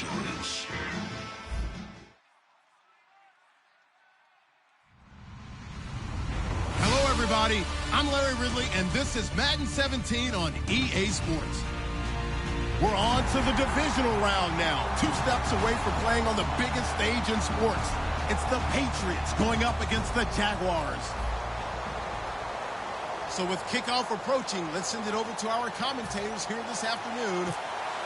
franchise. Hello, everybody. I'm Larry Ridley, and this is Madden 17 on EA Sports. We're on to the divisional round now. 2 steps away from playing on the biggest stage in sports. It's the Patriots going up against the Jaguars. So with kickoff approaching, let's send it over to our commentators here this afternoon,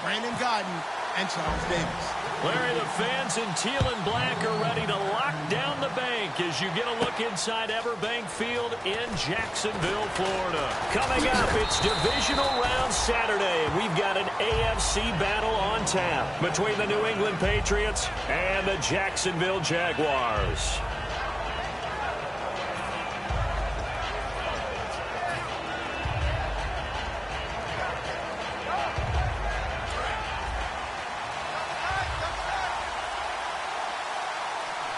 Brandon Godden and Charles Davis. Larry, the fans in teal and black are ready to lock down the bank as you get a look inside Everbank Field in Jacksonville, Florida. Coming up, it's Divisional Round Saturday, and we've got an AFC battle on tap between the New England Patriots and the Jacksonville Jaguars.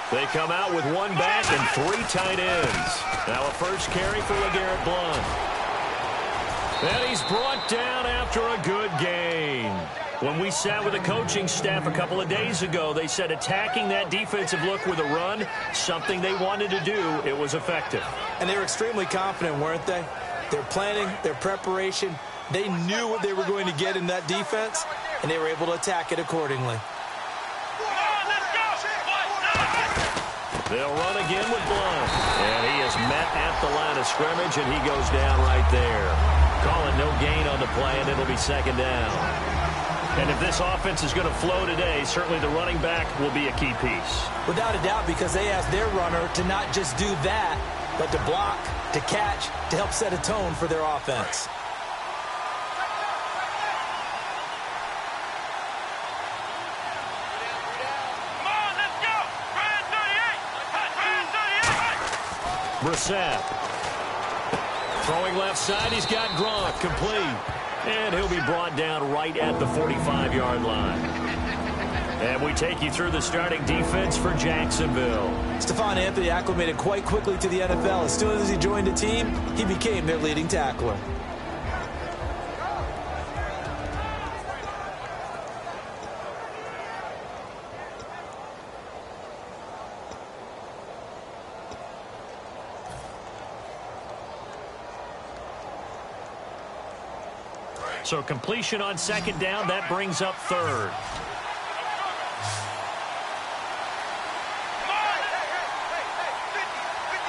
They come out with 1 back and 3 tight ends. Now a first carry for LeGarrette Blount. And he's brought down after a good gain. When we sat with the coaching staff a couple of days ago, they said attacking that defensive look with a run, something they wanted to do, it was effective. And they were extremely confident, weren't they? Their planning, their preparation, they knew what they were going to get in that defense, and they were able to attack it accordingly. They'll run again with Blount. And he is met at the line of scrimmage, and he goes down right there. Call it no gain on the play, and it'll be 2nd down. And if this offense is going to flow today, certainly the running back will be a key piece. Without a doubt, because they asked their runner to not just do that, but to block, to catch, to help set a tone for their offense. Brissett. Throwing left side, he's got Gronk, complete. And he'll be brought down right at the 45-yard line. And we take you through the starting defense for Jacksonville. Stephon Anthony acclimated quite quickly to the NFL. As soon as he joined the team, he became their leading tackler. So completion on 2nd down, that brings up 3rd.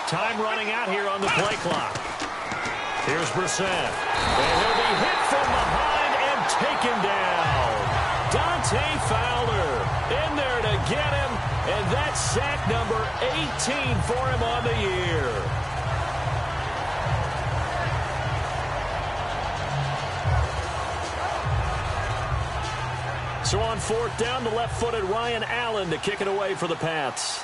Time running out here on the play clock. Here's Brissett. And he'll be hit from behind and taken down. Dante Fowler in there to get him, and that's sack number 18 for him on the year. So on 4th down, the left-footed Ryan Allen to kick it away for the Pats.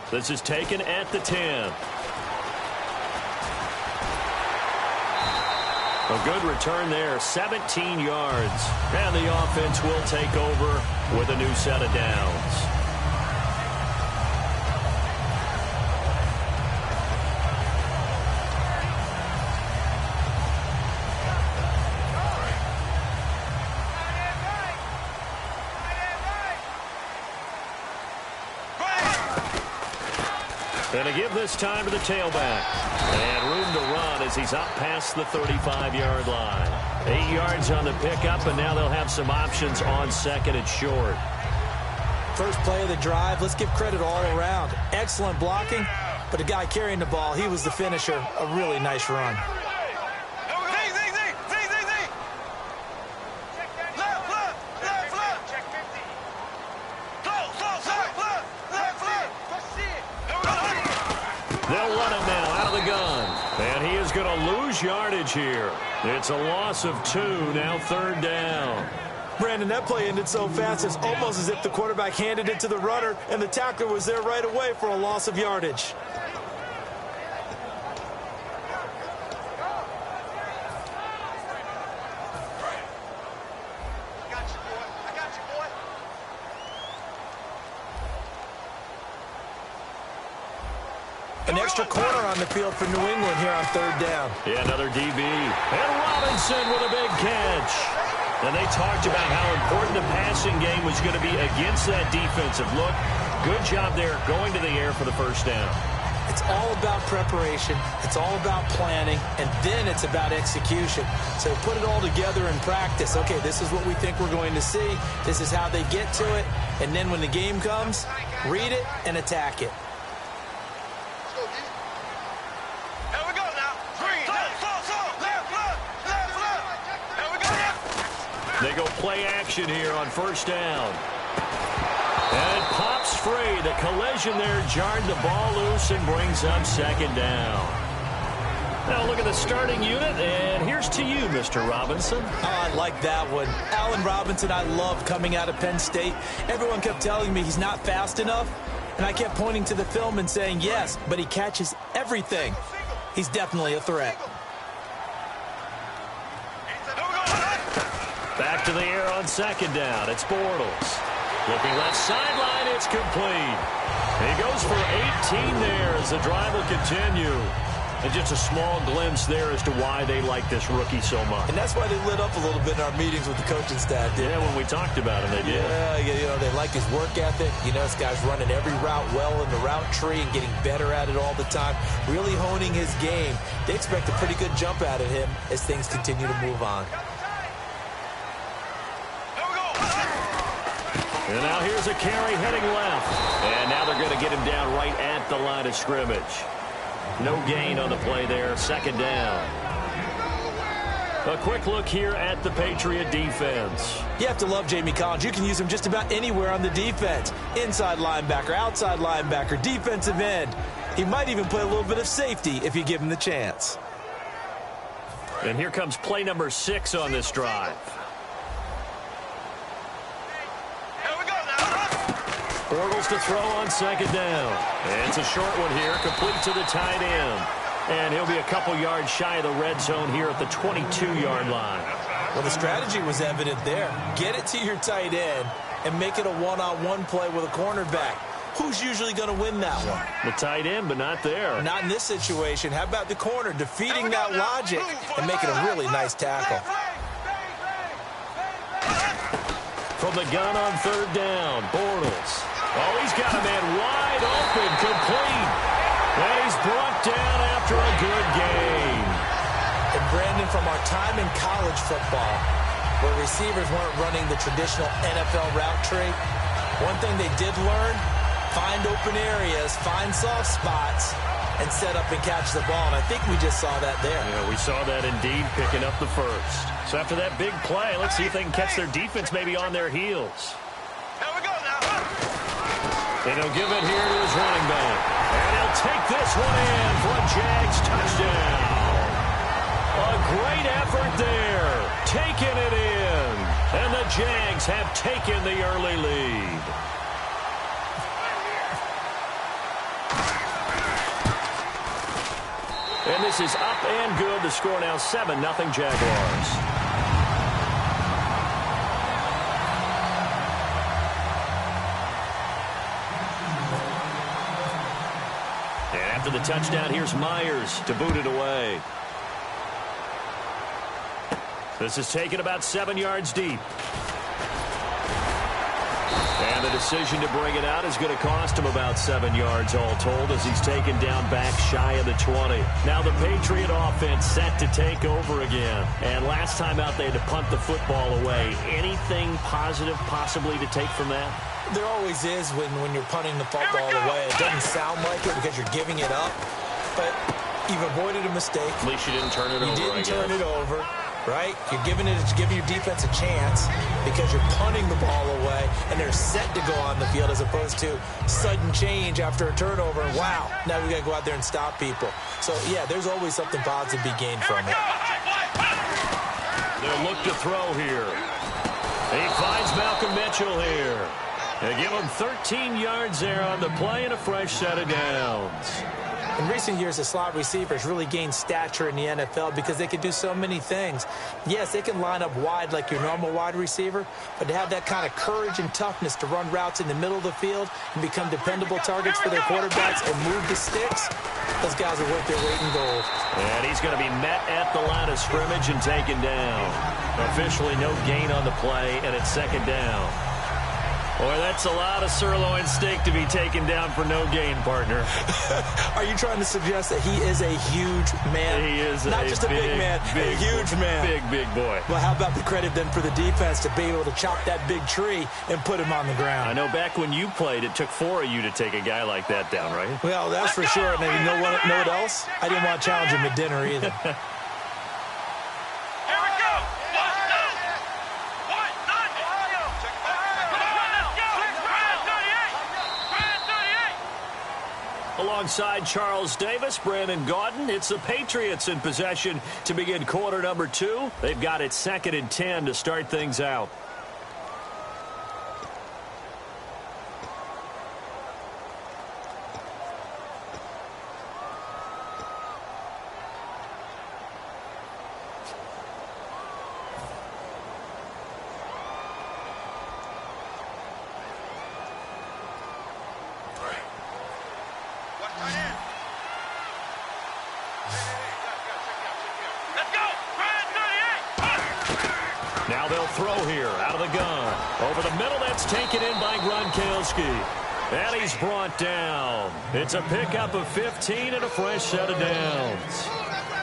This is taken at the 10. A good return there, 17 yards. And the offense will take over with a new set of downs. And to give this time to the tailback. And room to run as he's up past the 35-yard line. 8 yards on the pickup, and now they'll have some options on 2nd and short. First play of the drive, let's give credit all around. Excellent blocking, but the guy carrying the ball, he was the finisher. A really nice run. They'll run him now out of the gun. And he is going to lose yardage here. It's a loss of 2, now 3rd down. Brandon, that play ended so fast, it's almost as if the quarterback handed it to the runner, and the tackler was there right away for a loss of yardage. An extra corner on the field for New England here on third down. Yeah, another DB. And Robinson with a big catch. And they talked about how important the passing game was going to be against that defensive look. Good job there going to the air for the first down. It's all about preparation. It's all about planning. And then it's about execution. So put it all together in practice. Okay, this is what we think we're going to see. This is how they get to it. And then when the game comes, read it and attack it. They go play action here on first down. And it pops free. The collision there jarred the ball loose and brings up second down. Now look at the starting unit, and here's to you, Mr. Robinson. Oh, I like that one. Allen Robinson, I love coming out of Penn State. Everyone kept telling me he's not fast enough, and I kept pointing to the film and saying yes, but he catches everything. He's definitely a threat. Back to the air on second down. It's Bortles. Looking left sideline, it's complete. He goes for 18 there as the drive will continue. And just a small glimpse there as to why they like this rookie so much. And that's why they lit up a little bit in our meetings with the coaching staff. Yeah, when we talked about him, they did. Yeah, you know, they like his work ethic. You know, this guy's running every route well in the route tree and getting better at it all the time, really honing his game. They expect a pretty good jump out of him as things continue to move on. And now here's a carry heading left. And now they're going to get him down right at the line of scrimmage. No gain on the play there. Second down. A quick look here at the Patriot defense. You have to love Jamie Collins. You can use him just about anywhere on the defense. Inside linebacker, outside linebacker, defensive end. He might even play a little bit of safety if you give him the chance. And here comes play number 6 on this drive. Bortles to throw on second down. And it's a short one here, complete to the tight end. And he'll be a couple yards shy of the red zone here at the 22-yard line. Well, the strategy was evident there. Get it to your tight end and make it a one-on-one play with a cornerback. Who's usually going to win that one? The tight end, but not there. Not in this situation. How about the corner defeating that logic and making a really nice tackle? From the gun on third down, Bortles. Oh, he's got a man wide open, complete. And he's brought down after a good gain. And Brandon, from our time in college football, where receivers weren't running the traditional NFL route tree, one thing they did learn, find open areas, find soft spots, and set up and catch the ball. And I think we just saw that there. Yeah, we saw that indeed, picking up the first. So after that big play, let's see if they can catch their defense maybe on their heels. Here we go now. And he'll give it here to his running back. And he'll take this one in for a Jags touchdown. A great effort there, taking it in. And the Jags have taken the early lead. And this is up and good. The score now 7-0 Jaguars. And after the touchdown, here's Myers to boot it away. This is taken about 7 yards deep. And the decision to bring it out is going to cost him about 7 yards all told as he's taken down back shy of the 20. Now the Patriot offense set to take over again. And last time out they had to punt the football away. Anything positive possibly to take from that? There always is when you're punting the football away. It doesn't sound like it because you're giving it up, but you've avoided a mistake. At least you didn't turn it over. You didn't turn it over. Right? You're giving your defense a chance because you're punting the ball away and they're set to go on the field as opposed to sudden change after a turnover. And wow, now we got to go out there and stop people. So, yeah, there's always something positive to be gained from it. They'll look to throw here. He finds Malcolm Mitchell here. They give him 13 yards there on the play and a fresh set of downs. In recent years, the slot receivers really gained stature in the NFL because they can do so many things. Yes, they can line up wide like your normal wide receiver, but to have that kind of courage and toughness to run routes in the middle of the field and become dependable targets for their quarterbacks and move the sticks, those guys are worth their weight in gold. And he's going to be met at the line of scrimmage and taken down. Officially no gain on the play, and it's second down. Boy, that's a lot of sirloin steak to be taken down for no gain, partner. Are you trying to suggest that he is a huge man? He is not just a big man, a huge man. Big boy. Well, how about the credit then for the defense to be able to chop that big tree and put him on the ground? I know back when you played, it took 4 of you to take a guy like that down, right? Well, that's for sure. And you know what else? I didn't want to challenge him at dinner either. Alongside Charles Davis, Brandon Gaudin, it's the Patriots in possession to begin quarter number 2. They've got it 2nd and 10 to start things out. Now they'll throw here out of the gun. Over the middle, that's taken in by Gronkowski. And he's brought down. It's a pickup of 15 and a fresh set of downs.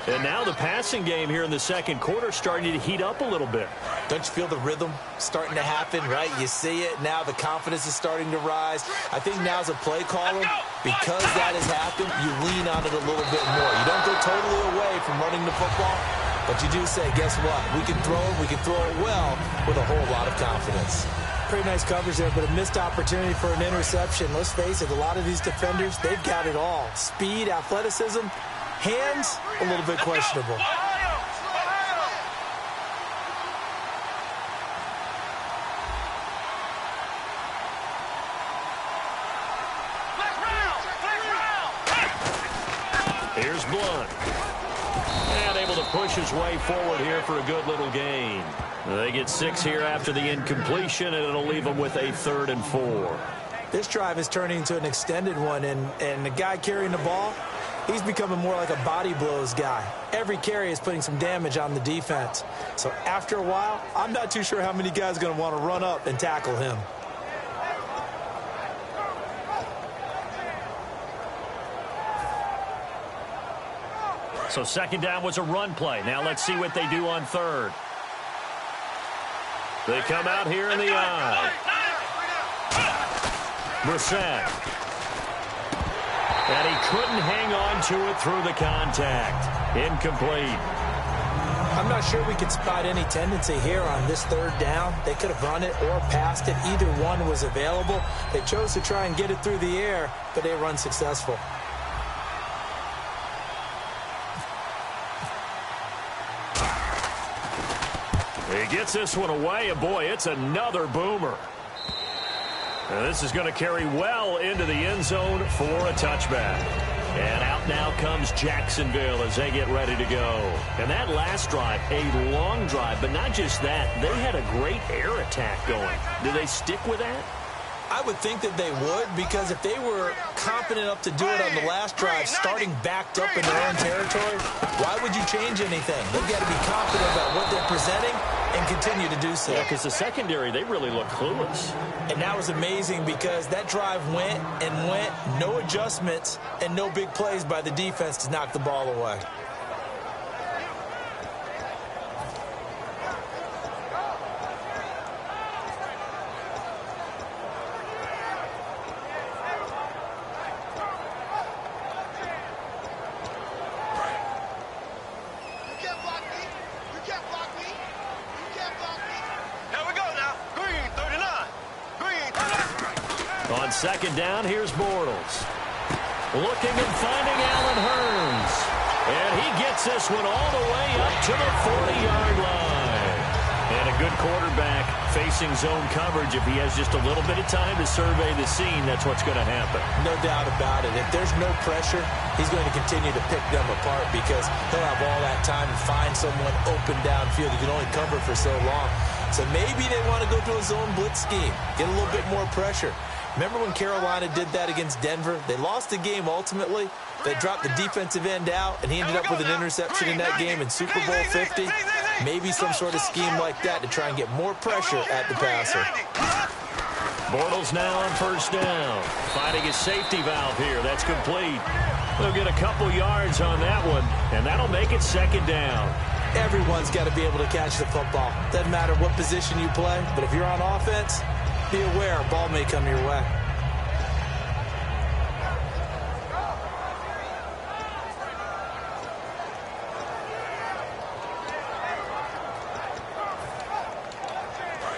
And now the passing game here in the second quarter starting to heat up a little bit. Don't you feel the rhythm starting to happen, right? You see it. Now the confidence is starting to rise. I think now's a play caller. Because that has happened, you lean on it a little bit more. You don't go totally away from running the football, but you do say, guess what? We can throw it well with a whole lot of confidence. Pretty nice coverage there, but a missed opportunity for an interception. Let's face it, a lot of these defenders, they've got it all. Speed, athleticism, hands, a little bit questionable. Here's Blunt. And able to push his way forward here for a good little gain. They get 6 here after the incompletion, and it'll leave them with a 3rd and 4. This drive is turning into an extended one, and the guy carrying the ball, he's becoming more like a body blows guy. Every carry is putting some damage on the defense. So after a while, I'm not too sure how many guys are going to want to run up and tackle him. So second down was a run play. Now let's see what they do on 3rd. They come out here in the eye. Brissett. And he couldn't hang on to it through the contact. Incomplete. I'm not sure we could spot any tendency here on this 3rd down. They could have run it or passed it. Either one was available. They chose to try and get it through the air, but they were unsuccessful. He gets this one away, and boy, it's another boomer. And this is going to carry well into the end zone for a touchback. And out now comes Jacksonville as they get ready to go. And that last drive, a long drive, but not just that. They had a great air attack going. Do they stick with that? I would think that they would, because if they were confident enough to do it on the last drive, starting backed up in their own territory, why would you change anything? They've got to be confident about what they're presenting and continue to do so. Yeah, because the secondary, they really look clueless. And that was amazing because that drive went and went, no adjustments and no big plays by the defense to knock the ball away. On second down, here's Bortles. Looking and finding Allen Hurns. And he gets this one all the way up to the 40-yard line. And a good quarterback facing zone coverage, if he has just a little bit of time to survey the scene, that's what's going to happen. No doubt about it. If there's no pressure, he's going to continue to pick them apart because he'll have all that time to find someone open downfield. He can only cover for so long. So maybe they want to go to a zone blitz scheme, get a little bit more pressure. Remember when Carolina did that against Denver? They lost the game ultimately. They dropped the defensive end out, and he ended up with an interception in that game in Super Bowl 50. Maybe some sort of scheme like that to try and get more pressure at the passer. Bortles now on first down. Finding his safety valve here. That's complete. They'll get a couple yards on that one, and that'll make it second down. Everyone's got to be able to catch the football. Doesn't matter what position you play, but if you're on offense, be aware a ball may come your way.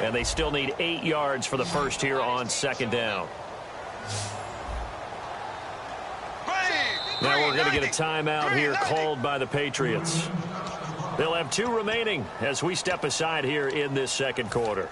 And they still need 8 yards for the first here on second down. Now we're going to get a timeout here called by the Patriots. They'll have 2 remaining as we step aside here in this second quarter.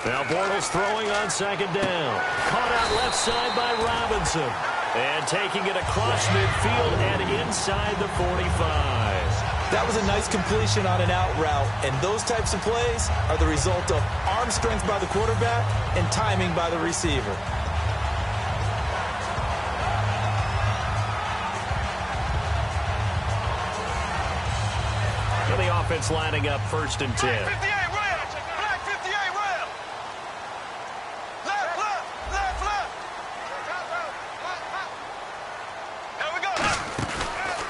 Now Bortles throwing on second down. Caught out left side by Robinson. And taking it across midfield and inside the 45. That was a nice completion on an out route. And those types of plays are the result of arm strength by the quarterback and timing by the receiver. And the offense lining up first and 10.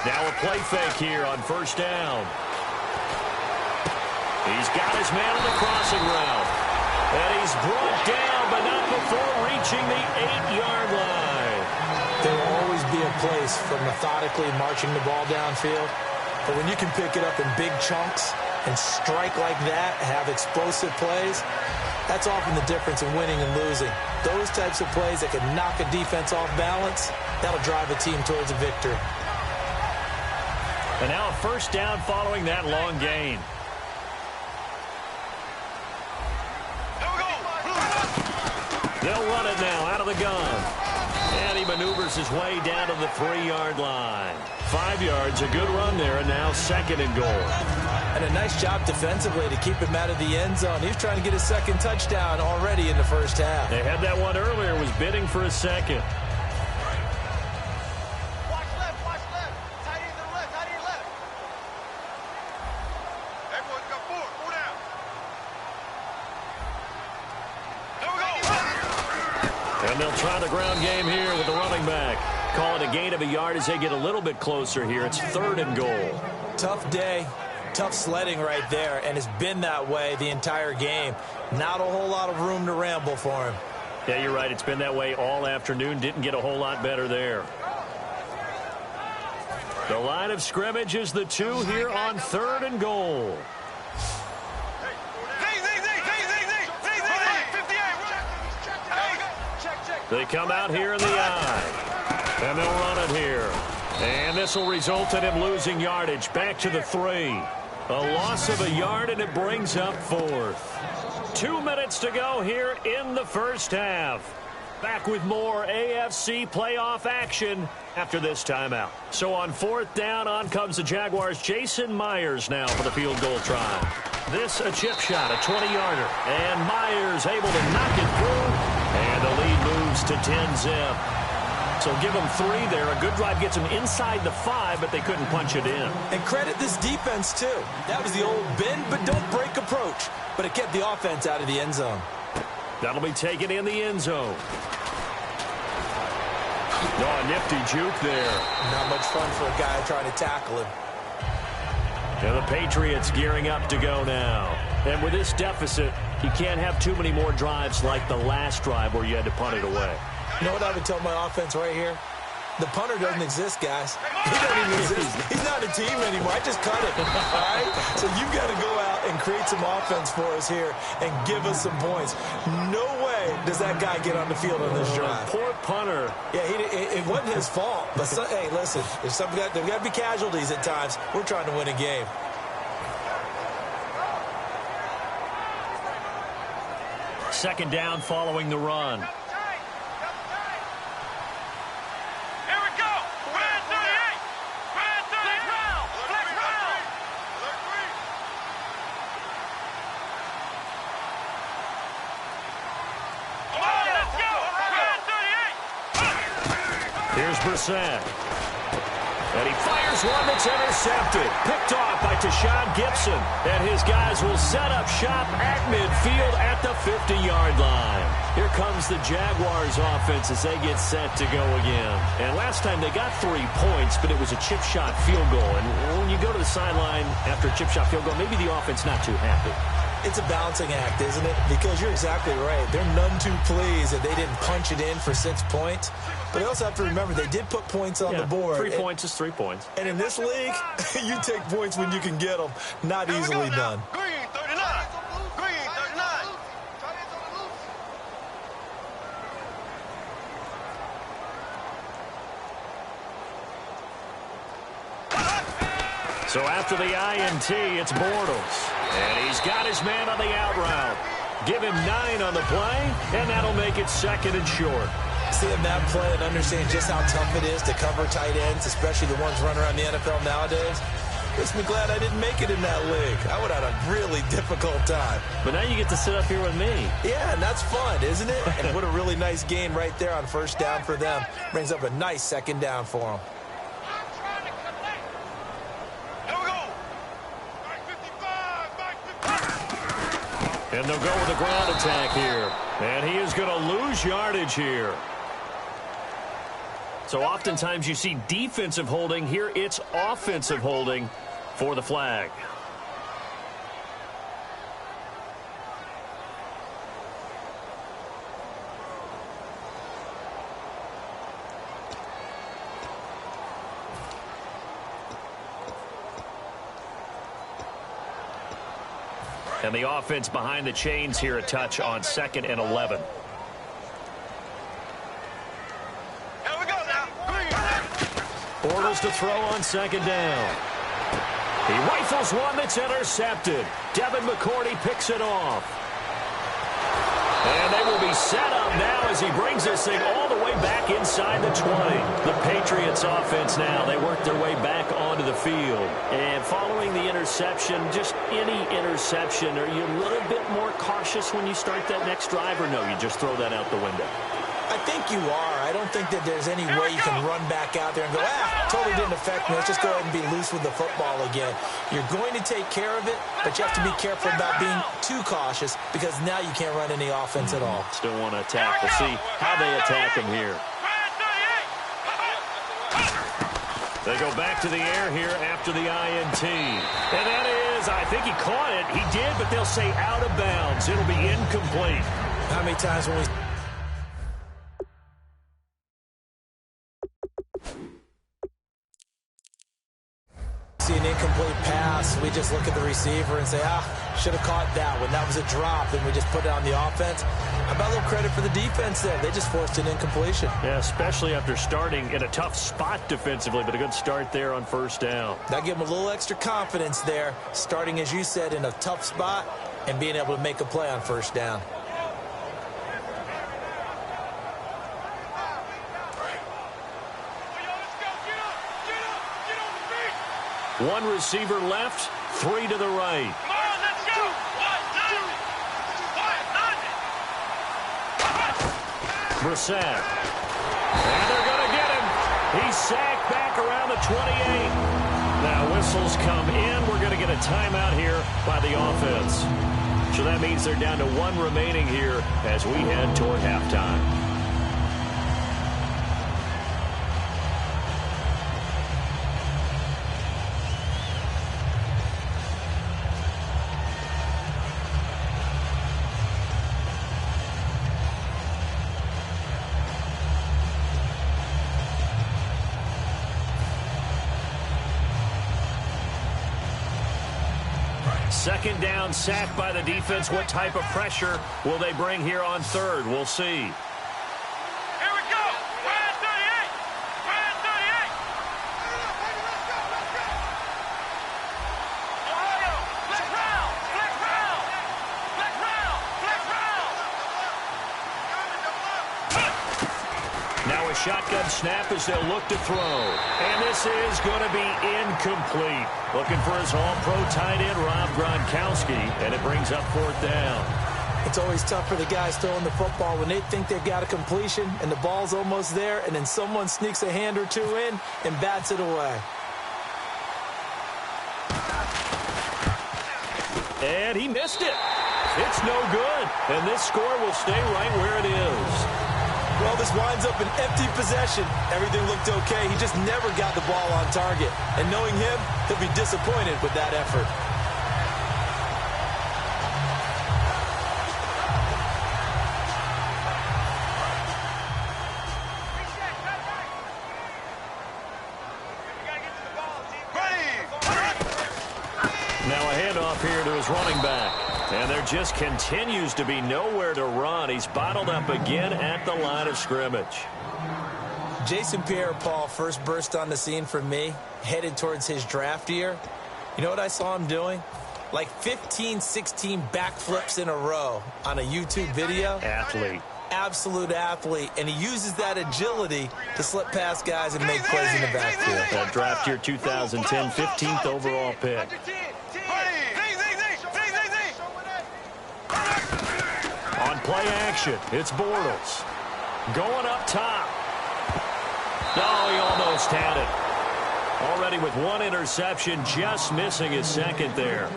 Now a play fake here on first down. He's got his man on the crossing route. And he's brought down, but not before reaching the 8-yard line. There will always be a place for methodically marching the ball downfield. But when you can pick it up in big chunks and strike like that, have explosive plays, that's often the difference in winning and losing. Those types of plays that can knock a defense off balance, that'll drive a team towards a victory. And now a first down following that long gain. They'll run it now out of the gun. And he maneuvers his way down to the 3-yard line. 5 yards, a good run there, and now second and goal. And a nice job defensively to keep him out of the end zone. He was trying to get his second touchdown already in the first half. They had that one earlier, was bidding for a second. And they'll try the ground game here with the running back. Call it a gain of a yard as they get a little bit closer here. It's third and goal. Tough day, tough sledding right there, and it's been that way the entire game. Not a whole lot of room to ramble for him. Yeah, you're right. It's been that way all afternoon. Didn't get a whole lot better there. The line of scrimmage is the 2 here on third and goal. They come out here in the eye. And they'll run it here. And this will result in him losing yardage. Back to the 3. A loss of a yard, and it brings up fourth. 2 minutes to go here in the first half. Back with more AFC playoff action after this timeout. So on fourth down, on comes the Jaguars' Jason Myers now for the field goal try. This a chip shot, a 20-yarder. And Myers able to knock it through. And the lead moves to 10-zip. So give them 3 there. A good drive gets them inside the 5, but they couldn't punch it in. And credit this defense, too. That was the old bend but don't break approach. But it kept the offense out of the end zone. That'll be taken in the end zone. Oh, a nifty juke there. Not much fun for a guy trying to tackle him. And the Patriots gearing up to go now. And with this deficit, you can't have too many more drives like the last drive where you had to punt it away. You know what I would tell my offense right here? The punter doesn't exist, guys. He doesn't even exist. He's not a team anymore. I just cut it. All right? So you've got to go out and create some offense for us here and give us some points. No way does that guy get on the field on this drive. Poor punter. Yeah, it wasn't his fault. But, hey, listen, there's got to be casualties at times. We're trying to win a game. Second down following the run. Here's Brissett. And he fires one that's intercepted. Picked off by Tashawn Gibson. And his guys will set up shop at midfield at the 50-yard line. Here comes the Jaguars offense as they get set to go again. And last time they got 3 points, but it was a chip shot field goal. And when you go to the sideline after a chip shot field goal, maybe the offense not too happy. It's a balancing act, isn't it? Because you're exactly right. They're none too pleased that they didn't punch it in for 6 points. But they also have to remember they did put points on the board. 3 points is 3 points. And in this league, you take points when you can get them. Not easily done. Green 39. Green 39. So after the INT, it's Bortles. And he's got his man on the out route. Give him 9 on the play, and that'll make it second and short. Seeing that play and understanding just how tough it is to cover tight ends, especially the ones running around the NFL nowadays, makes me glad I didn't make it in that league. I would have had a really difficult time. But now you get to sit up here with me. Yeah, and that's fun, isn't it? And what a really nice gain right there on first down for them. Brings up a nice second down for them. And they'll go with a ground attack here. And he is going to lose yardage here. So oftentimes you see defensive holding. Here it's offensive holding for the flag. And the offense behind the chains here a touch on 2nd and 11. Here we go now. Bortles to throw on 2nd down. He rifles one that's intercepted. Devin McCourty picks it off. And they will be set up now as he brings this thing all the way back inside the 20. The Patriots offense now, they work their way back onto the field. And following the interception, just any interception, are you a little bit more cautious when you start that next drive, or no, you just throw that out the window? I think you are. I don't think that there's any way you can run back out there and go, totally didn't affect me. Let's just go ahead and be loose with the football again. You're going to take care of it, but you have to be careful about being too cautious because now you can't run any offense at all. Still want to attack. We'll see how they attack him here. They go back to the air here after the INT. And that is, I think he caught it. He did, but they'll say out of bounds. It'll be incomplete. How many times when we see an incomplete pass, we just look at the receiver and say, should have caught that one. That was a drop, and we just put it on the offense. How about a little credit for the defense there? They just forced an incompletion. Yeah, especially after starting in a tough spot defensively, but a good start there on first down. That gave them a little extra confidence there, starting, as you said, in a tough spot and being able to make a play on first down. One receiver left, 3 to the right. Come on, let's go. 1, 2. Brissett. And they're going to get him. He's sacked back around the 28. Now whistles come in. We're going to get a timeout here by the offense. So that means they're down to 1 remaining here as we head toward halftime. Second down, sack by the defense. What type of pressure will they bring here on third? We'll see. Here we go. We're at 38. We're at 38. Ohio, flex round, flex round, flex round, flex round. Now a shotgun snap as they'll look to throw. And this is going to be incomplete. Looking for his all-pro tight end, Rob Gronkowski, and it brings up fourth down. It's always tough for the guys throwing the football when they think they've got a completion and the ball's almost there, and then someone sneaks a hand or two in and bats it away. And he missed it. It's no good. And this score will stay right where it is. Well, this winds up an empty possession. Everything looked okay. He just never got the ball on target. And knowing him, he'll be disappointed with that effort. Now a handoff here to his running back. And there just continues to be nowhere to run. He's bottled up again at the line of scrimmage. Jason Pierre-Paul first burst on the scene for me, headed towards his draft year. You know what I saw him doing? Like 15, 16 backflips in a row on a YouTube video. Athlete. Absolute athlete. And he uses that agility to slip past guys and make plays in the backfield. That draft year 2010, 15th overall pick. On play action, it's Bortles. Going up top. Oh, he almost had it. Already with one interception, just missing his second there.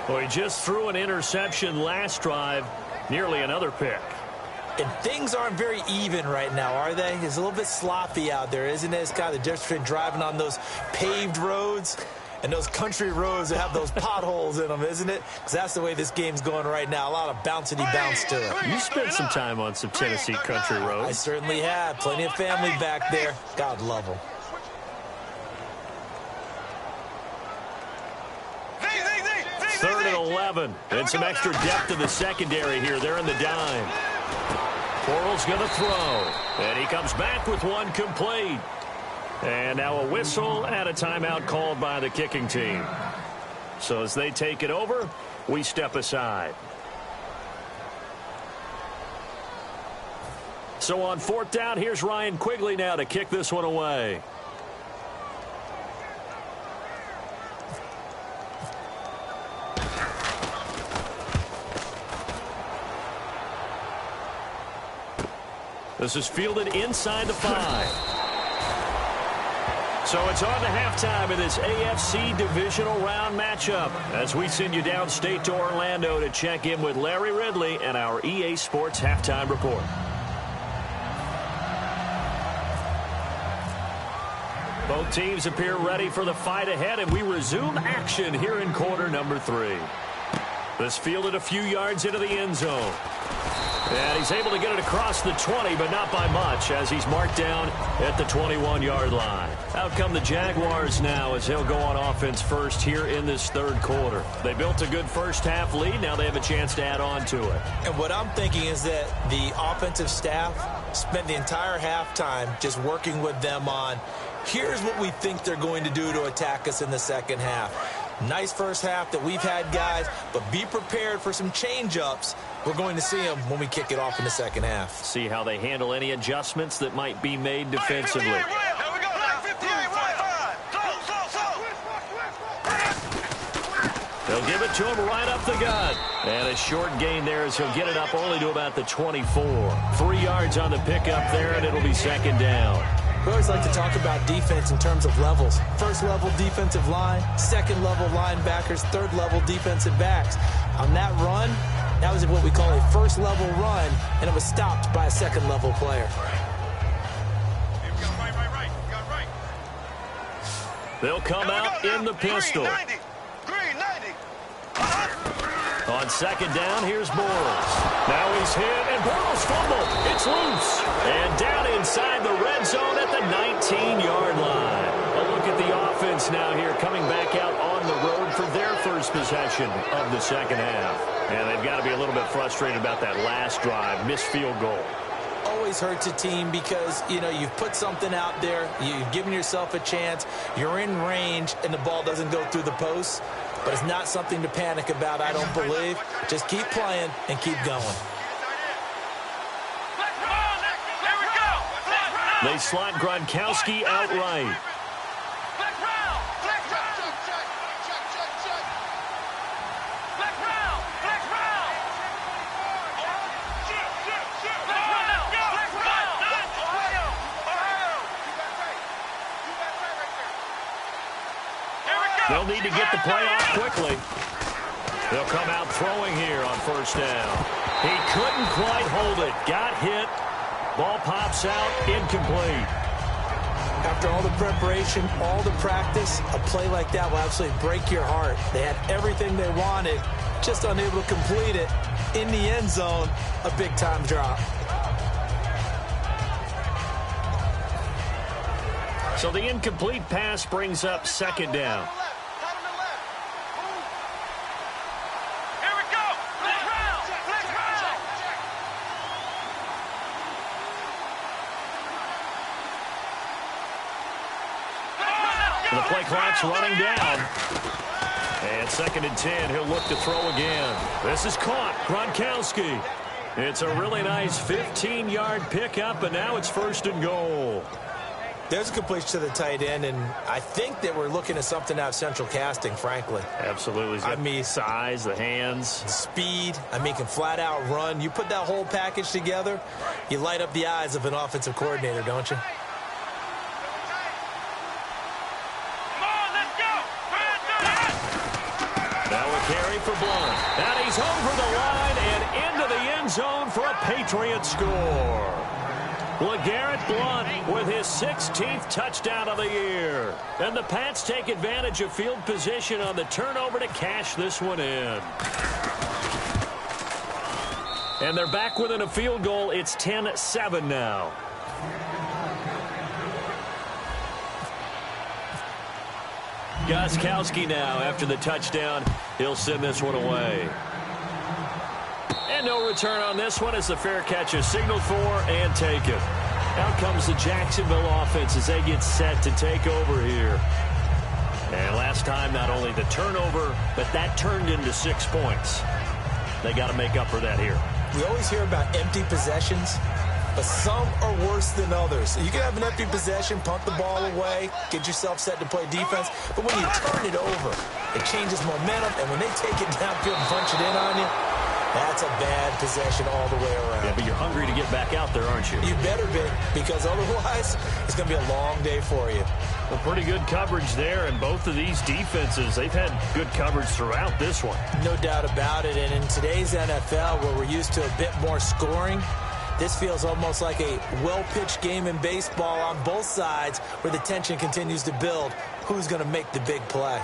Well, he just threw an interception last drive, nearly another pick. And things aren't very even right now, are they? It's a little bit sloppy out there, isn't it? It's kind of the difference between driving on those paved roads and those country roads that have those potholes in them, isn't it? Because that's the way this game's going right now. A lot of bouncy bounce to it. You spent some time on some Tennessee country roads. I certainly have. Plenty of family back there. God love them. Third and 11. And some extra depth in the secondary here. They're in the dime. Bortles going to throw. And he comes back with one complete. And now a whistle and a timeout called by the kicking team. So as they take it over, we step aside. So on fourth down, here's Ryan Quigley now to kick this one away. This is fielded inside the 5. So it's on to halftime in this AFC divisional round matchup as we send you downstate to Orlando to check in with Larry Ridley and our EA Sports Halftime Report. Both teams appear ready for the fight ahead, and we resume action here in quarter number 3. This fielded a few yards into the end zone. And he's able to get it across the 20, but not by much, as he's marked down at the 21-yard line. Out come the Jaguars now as they'll go on offense first here in this third quarter. They built a good first-half lead. Now they have a chance to add on to it. And what I'm thinking is that the offensive staff spent the entire halftime just working with them on, here's what we think they're going to do to attack us in the second half. Nice first half that we've had, guys, but be prepared for some change-ups. We're going to see them when we kick it off in the second half. See how they handle any adjustments that might be made defensively. They'll give it to him right up the gut. And a short gain there as he'll get it up only to about the 24. 3 yards on the pickup there, and it'll be second down. We always like to talk about defense in terms of levels. First-level defensive line, second-level linebackers, third-level defensive backs. On that run, that was what we call a first-level run, and it was stopped by a second-level player. They'll come out in the pistol. On second down, here's Bortles. Now he's hit, and Bortles fumbled. It's loose. And down inside the red zone at the 19-yard line. A look at the offense now here, coming back out on the road for their first first possession of the second half. And they've got to be a little bit frustrated about that last drive, missed field goal. Always hurts a team because, you know, you've put something out there, you've given yourself a chance, you're in range, and the ball doesn't go through the posts. But it's not something to panic about, I don't believe. Just keep playing and keep going. They slot Gronkowski outright. They'll need to get the play off quickly. They'll come out throwing here on first down. He couldn't quite hold it. Got hit. Ball pops out, incomplete. After all the preparation, all the practice, a play like that will absolutely break your heart. They had everything they wanted, just unable to complete it. In the end zone, a big-time drop. So the incomplete pass brings up second down. The play clock's running down. And 2nd and 10, he'll look to throw again. This is caught. Gronkowski. It's a really nice 15-yard pickup, and now it's 1st and goal. There's a completion to the tight end, and I think that we're looking at something out of central casting, frankly. Absolutely. I mean, size, the hands. Speed. I mean, can flat out run. You put that whole package together, you light up the eyes of an offensive coordinator, don't you? Carry for Blunt. And he's over the line and into the end zone for a Patriot score. LeGarrette Blunt with his 16th touchdown of the year. And the Pats take advantage of field position on the turnover to cash this one in. And they're back within a field goal. It's 10-7 now. Gostkowski now after the touchdown. He'll send this one away. And no return on this one as the fair catch is signaled for and taken. Out comes the Jacksonville offense as they get set to take over here. And last time, not only the turnover, but that turned into 6 points. They got to make up for that here. We always hear about empty possessions, but some are worse than others. You can have an empty possession, punt the ball away, get yourself set to play defense, but when you turn it over, it changes momentum, and when they take it downfield and punch it in on you, that's a bad possession all the way around. Yeah, but you're hungry to get back out there, aren't you? You better be, because otherwise, it's going to be a long day for you. Well, pretty good coverage there, and both of these defenses, they've had good coverage throughout this one. No doubt about it, and in today's NFL, where we're used to a bit more scoring, this feels almost like a well-pitched game in baseball on both sides where the tension continues to build. Who's going to make the big play?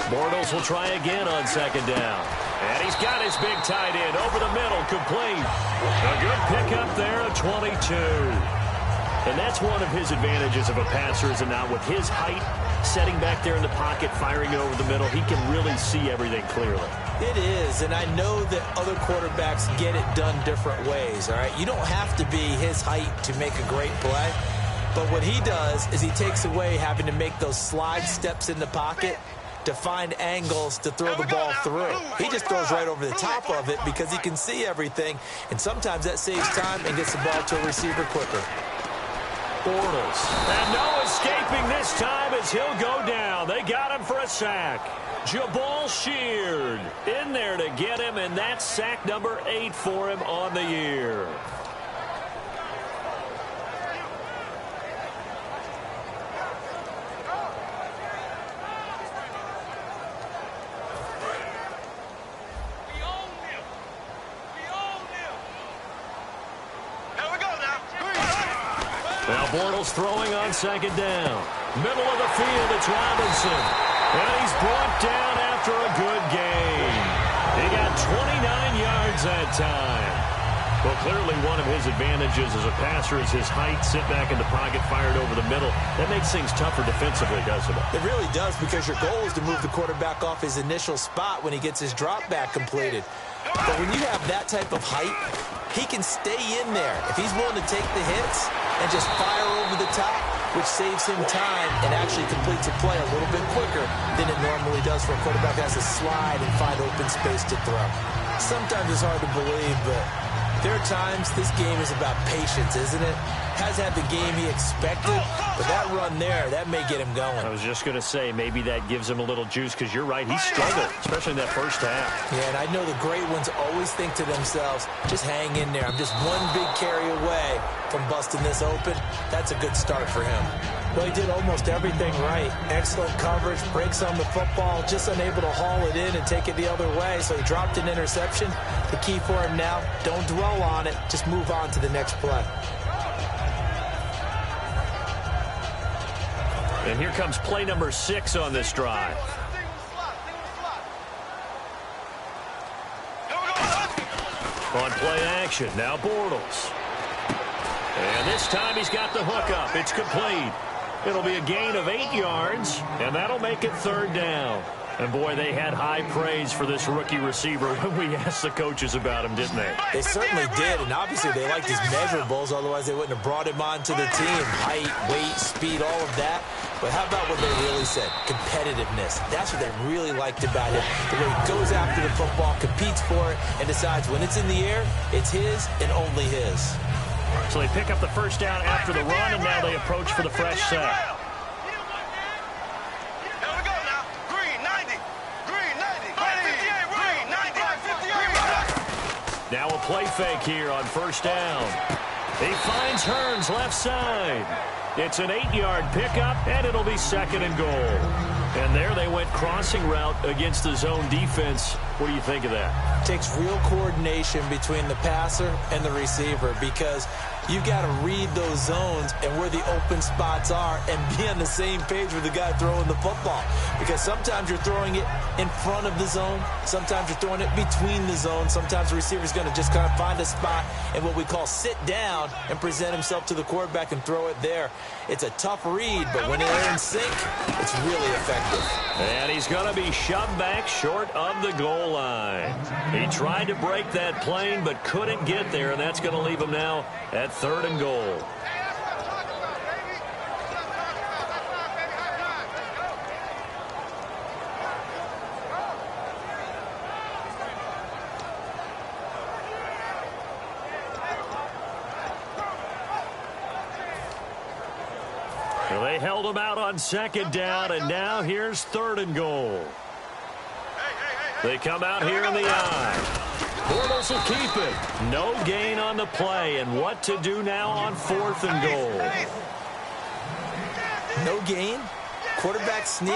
Bortles will try again on 2nd down. And he's got his big tight end over the middle, complete. A good pickup there at 22. And that's one of his advantages of a passer, is it not? With his height, setting back there in the pocket, firing over the middle, he can really see everything clearly. It is, and I know that other quarterbacks get it done different ways, all right? You don't have to be his height to make a great play. But what he does is he takes away having to make those slide steps in the pocket to find angles to throw the ball through. He just throws right over the top of it because he can see everything, and sometimes that saves time and gets the ball to a receiver quicker. Bortles. And no escaping this time as he'll go down. They got him for a sack. Jabal Sheard in there to get him, and that's sack number 8 for him on the year. Now Bortles throwing on 2nd down. Middle of the field, it's Robinson. And he's brought down after a good game. He got runs that time. Well, clearly one of his advantages as a passer is his height. Sit back in the pocket, fired over the middle. That makes things tougher defensively, doesn't it? It really does, because your goal is to move the quarterback off his initial spot when he gets his drop back completed. But when you have that type of height, he can stay in there. If he's willing to take the hits and just fire over the top, which saves him time and actually completes a play a little bit quicker than it normally does for a quarterback that has to slide and find open space to throw. Sometimes it's hard to believe, but there are times this game is about patience, isn't it? Has had the game he expected, but that run there, that may get him going. I was just going to say, maybe that gives him a little juice, because you're right, he struggled, especially in that first half. Yeah, and I know the great ones always think to themselves, just hang in there. I'm just one big carry away from busting this open. That's a good start for him. Well, he did almost everything right. Excellent coverage, breaks on the football, just unable to haul it in and take it the other way, so he dropped an interception. The key for him now, don't dwell on it, just move on to the next play. And here comes play number 6 on this drive. On play action, now Bortles. And this time he's got the hook up. It's complete. It'll be a gain of 8 yards, and that'll make it 3rd down. And, boy, they had high praise for this rookie receiver when we asked the coaches about him, didn't they? They certainly did, and obviously they liked his measurables, otherwise they wouldn't have brought him onto the team. Height, weight, speed, all of that. But how about what they really said? Competitiveness. That's what they really liked about him. The way he goes after the football, competes for it, and decides when it's in the air, it's his and only his. So they pick up the 1st down after the run, and now they approach for the fresh set. Now a play fake here on 1st down. He finds Hearns left side. It's an 8-yard pickup, and it'll be 2nd and goal. And there they went crossing route against the zone defense. What do you think of that? Takes real coordination between the passer and the receiver, because you've got to read those zones and where the open spots are and be on the same page with the guy throwing the football. Because sometimes you're throwing it in front of the zone. Sometimes you're throwing it between the zones. Sometimes the receiver's going to just kind of find a spot and what we call sit down and present himself to the quarterback and throw it there. It's a tough read, but when they're in sync, it's really effective. And he's going to be shoved back short of the goal line. He tried to break that plane but couldn't get there, and that's going to leave him now at 3rd and goal. Well, they held him out on 2nd down, and now here's 3rd and goal. They come out here in the eye. Bortles will keep it. No gain on the play, and what to do now on 4th and goal. No gain? Quarterback sneak?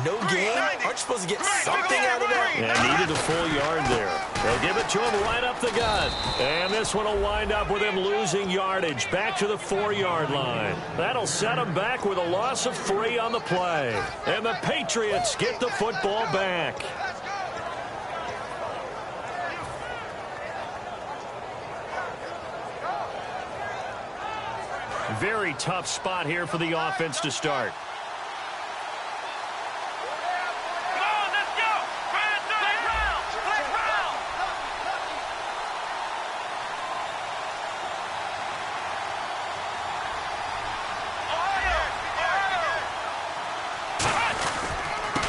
No gain? Aren't you supposed to get something out of that? And needed a full yard there. They'll give it to him right up the gut. And this one will wind up with him losing yardage back to the 4-yard line. That'll set him back with a loss of 3 on the play. And the Patriots get the football back. Very tough spot here for the offense to start.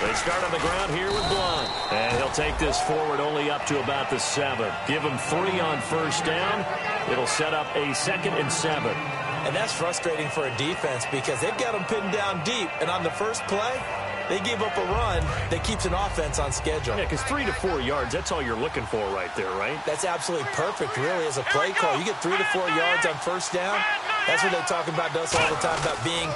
They start on the ground here with Blunt. And he'll take this forward only up to about the 7. Give him 3 on 1st down. It'll set up a 2nd and 7. And that's frustrating for a defense because they've got them pinned down deep. And on the first play, they give up a run that keeps an offense on schedule. Yeah, because 3 to 4 yards, that's all you're looking for right there, right? That's absolutely perfect, really, as a play call. You get 3 to 4 yards on 1st down. That's what they talk about to us all the time, about being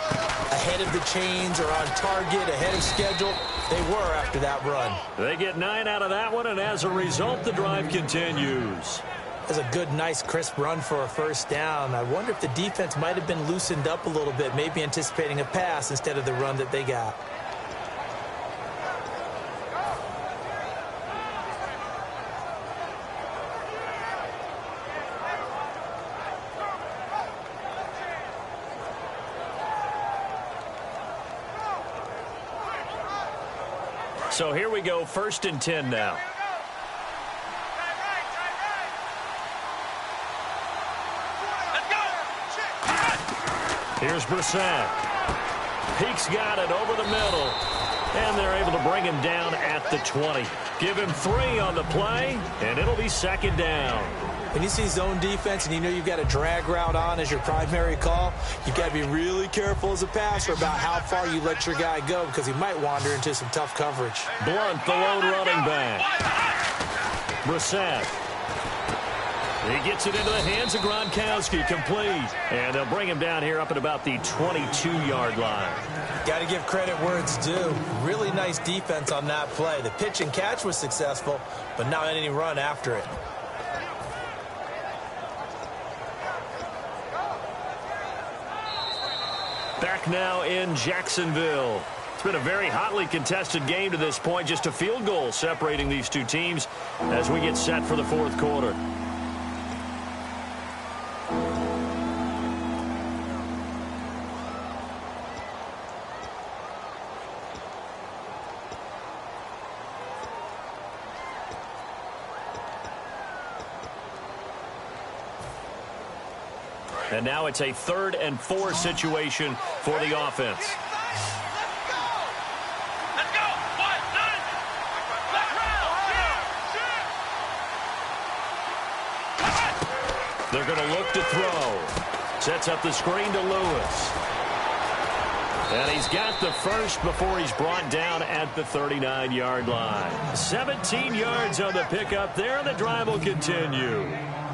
ahead of the chains or on target, ahead of schedule. They were after that run. They get 9 out of that one, and as a result, the drive continues. That's a good, nice, crisp run for a 1st down. I wonder if the defense might have been loosened up a little bit, maybe anticipating a pass instead of the run that they got. So here we go, 1st and 10 now. Here's Brissett. Peek's got it over the middle. And they're able to bring him down at the 20. Give him 3 on the play, and it'll be 2nd down. When you see zone defense and you know you've got a drag route on as your primary call, you've got to be really careful as a passer about how far you let your guy go because he might wander into some tough coverage. Blunt, the lone running back. Brissett. He gets it into the hands of Gronkowski, complete. And they'll bring him down here up at about the 22-yard line. Got to give credit where it's due. Really nice defense on that play. The pitch and catch was successful, but not any run after it. Back now in Jacksonville. It's been a very hotly contested game to this point. Just a field goal separating these two teams as we get set for the 4th quarter. And now it's a 3rd and 4 situation for the offense. Let's go. 1-9. They're going to look to throw. Sets up the screen to Lewis. And he's got the first before he's brought down at the 39-yard line. 17 yards on the pickup there. The drive will continue.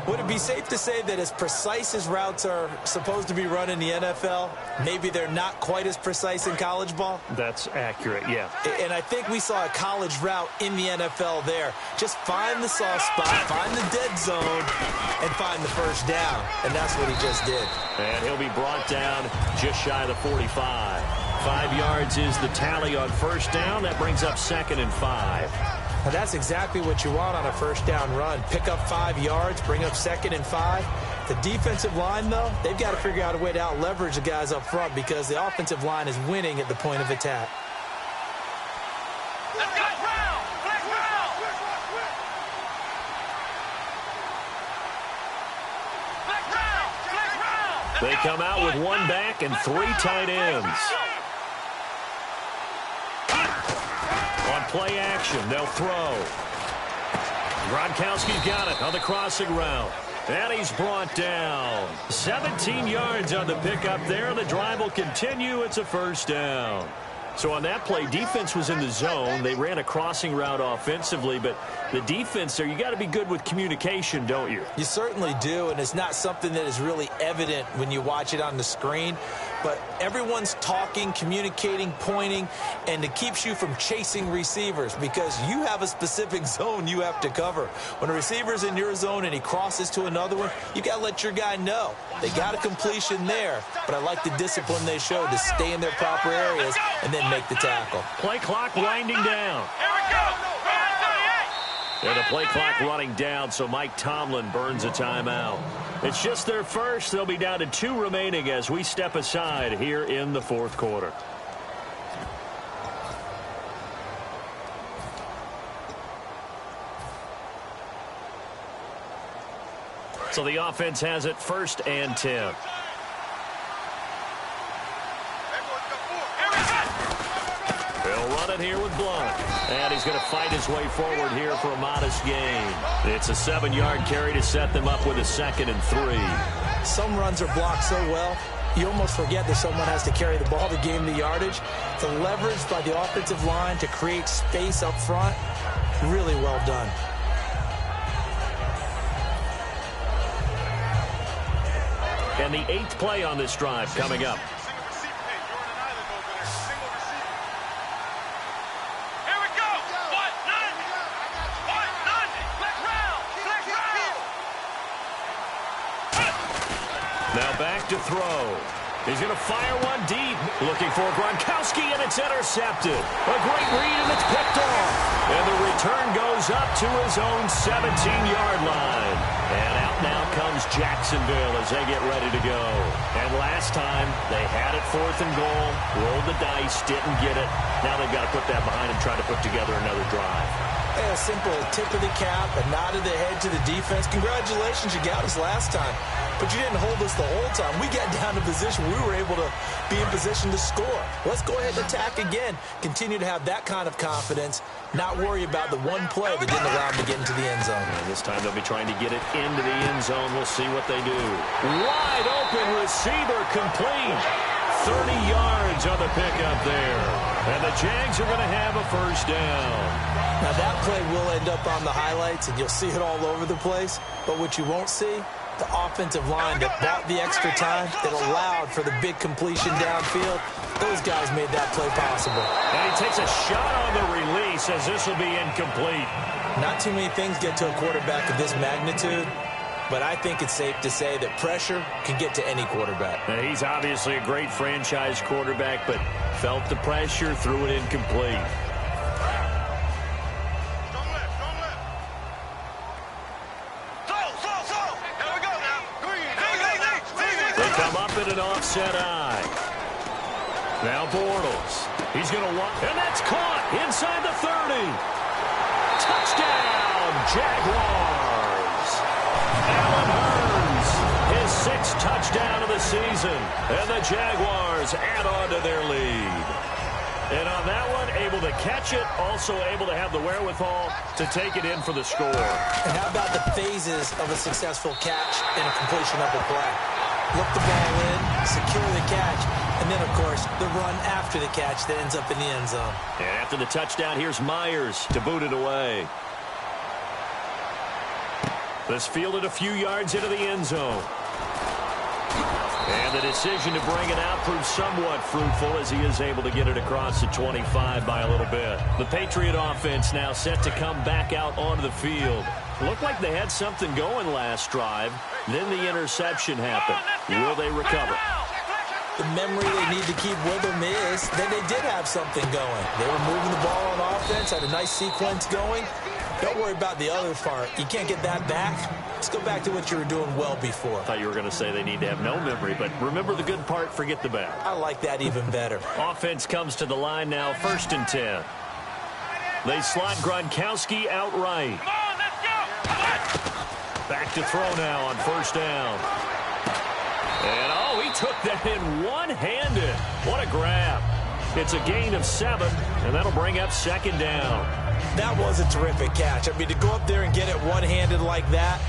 Would it be safe to say that as precise as routes are supposed to be run in the NFL, maybe they're not quite as precise in college ball? That's accurate, yeah. And I think we saw a college route in the NFL there. Just find the soft spot, find the dead zone, and find the first down. And that's what he just did. And he'll be brought down just shy of the 45. 5 yards is the tally on first down. That brings up 2nd and 5. And that's exactly what you want on a first down run. Pick up 5 yards, bring up 2nd and 5. The defensive line, though, they've got to figure out a way to out-leverage the guys up front because the offensive line is winning at the point of attack. Let's go. Black round. Black round. They come out with 1 back and 3 tight ends. On play action, they'll throw. Gronkowski's got it on the crossing route. And he's brought down. 17 yards on the pickup there. The drive will continue. It's a first down. So on that play, defense was in the zone. They ran a crossing route offensively, but the defense there, you got to be good with communication, don't you? You certainly do, and it's not something that is really evident when you watch it on the screen. But everyone's talking, communicating, pointing, and it keeps you from chasing receivers because you have a specific zone you have to cover. When a receiver's in your zone and he crosses to another one, you got to let your guy know. They got a completion there, but I like the discipline they showed to stay in their proper areas and then make the tackle. Play clock winding down. Here we go. And the play clock running down, so Mike Tomlin burns a timeout. It's just their first. They'll be down to 2 remaining as we step aside here in the 4th quarter. So the offense has it 1st and 10. They'll run it here with Blunt. And he's going to fight his way forward here for a modest gain. It's a 7-yard carry to set them up with a 2nd and 3. Some runs are blocked so well, you almost forget that someone has to carry the ball to gain the yardage. The leverage by the offensive line to create space up front, really well done. And the 8th play on this drive coming up. Now back to throw. He's going to fire one deep. Looking for Gronkowski, and it's intercepted. A great read, and it's picked off. And the return goes goes up to his own 17-yard line. And out now comes Jacksonville as they get ready to go. And last time, they had it 4th and goal, rolled the dice, didn't get it. Now they've got to put that behind and try to put together another drive. Hey, a simple tip of the cap, a nod of the head to the defense. Congratulations, you got us last time. But you didn't hold us the whole time. We got down to position. We were able to be in position to score. Let's go ahead and attack again. Continue to have that kind of confidence. Not worry about the one play that didn't allow them to get into the end zone. And this time they'll be trying to get it into the end zone. We'll see what they do. Wide open receiver complete. 30 yards on the pickup there. And the Jags are going to have a first down. Now that play will end up on the highlights, and you'll see it all over the place. But what you won't see, the offensive line that bought the extra time, that allowed for the big completion downfield. Those guys made that play possible. And he takes a shot on the release as this will be incomplete. Not too many things get to a quarterback of this magnitude, but I think it's safe to say that pressure can get to any quarterback. And he's obviously a great franchise quarterback, but felt the pressure, threw it incomplete. An offset eye. Now Bortles. He's going to walk, and that's caught inside the 30. Touchdown, Jaguars. Allen Hurns, his 6th touchdown of the season, and the Jaguars add on to their lead. And on that one, able to catch it, also able to have the wherewithal to take it in for the score. And how about the phases of a successful catch and a completion of a play? Look the ball in, secure the catch, and then, of course, the run after the catch that ends up in the end zone. And after the touchdown, here's Myers to boot it away. This fielded a few yards into the end zone. And the decision to bring it out proves somewhat fruitful as he is able to get it across the 25 by a little bit. The Patriot offense now set to come back out onto the field. Looked like they had something going last drive. Then the interception happened. Will they recover? The memory they need to keep with them is that they did have something going. They were moving the ball on offense, had a nice sequence going. Don't worry about the other part. You can't get that back. Let's go back to what you were doing well before. I thought you were going to say they need to have no memory, but remember the good part, forget the bad. I like that even better. Offense comes to the line now, 1st and 10. They slot Gronkowski out right. Back to throw now on 1st down. And, oh, he took that in one-handed. What a grab. It's a gain of 7, and that'll bring up 2nd down. That was a terrific catch. I mean, to go up there and get it one-handed like that,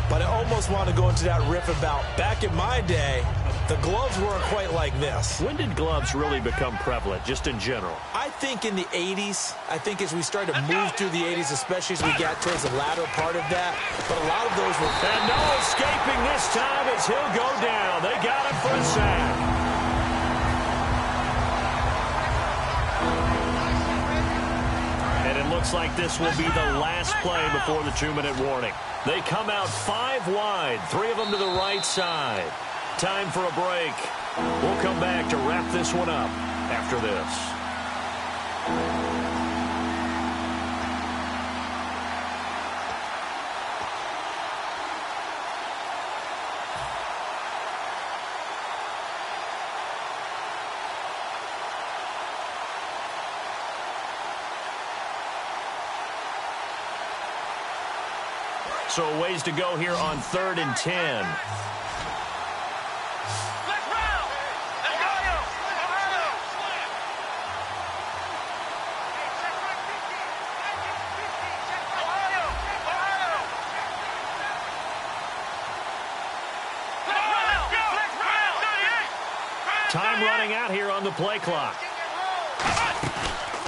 but I almost want to go into that riff about back in my day, the gloves weren't quite like this. When did gloves really become prevalent, just in general? I think in the 80s. I think as we started to move through the 80s, especially as we got towards the latter part of that. But a lot of those were... And no escaping this time as he'll go down. They got him for a sack. And it looks like this will be the last play before the 2-minute warning. They come out 5 wide, 3 of them to the right side. Time for a break. We'll come back to wrap this one up after this. So a ways to go here on 3rd and 10. Time running out here on the play clock.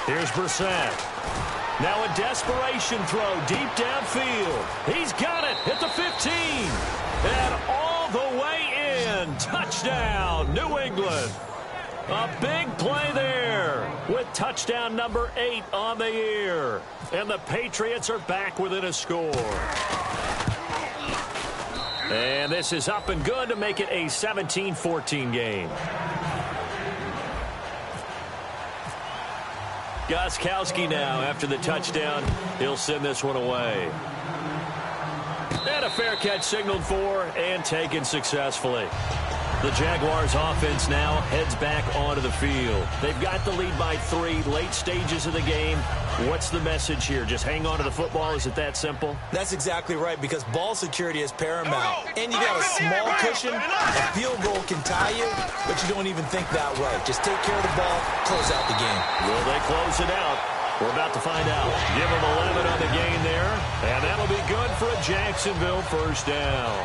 Here's Brissett. Now a desperation throw deep downfield. He's got it at the 15. And all the way in. Touchdown, New England. A big play there with touchdown number 8 on the year. And the Patriots are back within a score. And this is up and good to make it a 17-14 game. Gostkowski now, after the touchdown, he'll send this one away. And a fair catch signaled for and taken successfully. The Jaguars offense now heads back onto the field. They've got the lead by 3, late stages of the game. What's the message here? Just hang on to the football? Is it that simple? That's exactly right, because ball security is paramount. And you got a small cushion. A field goal can tie you, but you don't even think that way. Just take care of the ball, close out the game. Will they close it out? We're about to find out. Give them 11 on the game there, and that'll be good for a Jacksonville first down.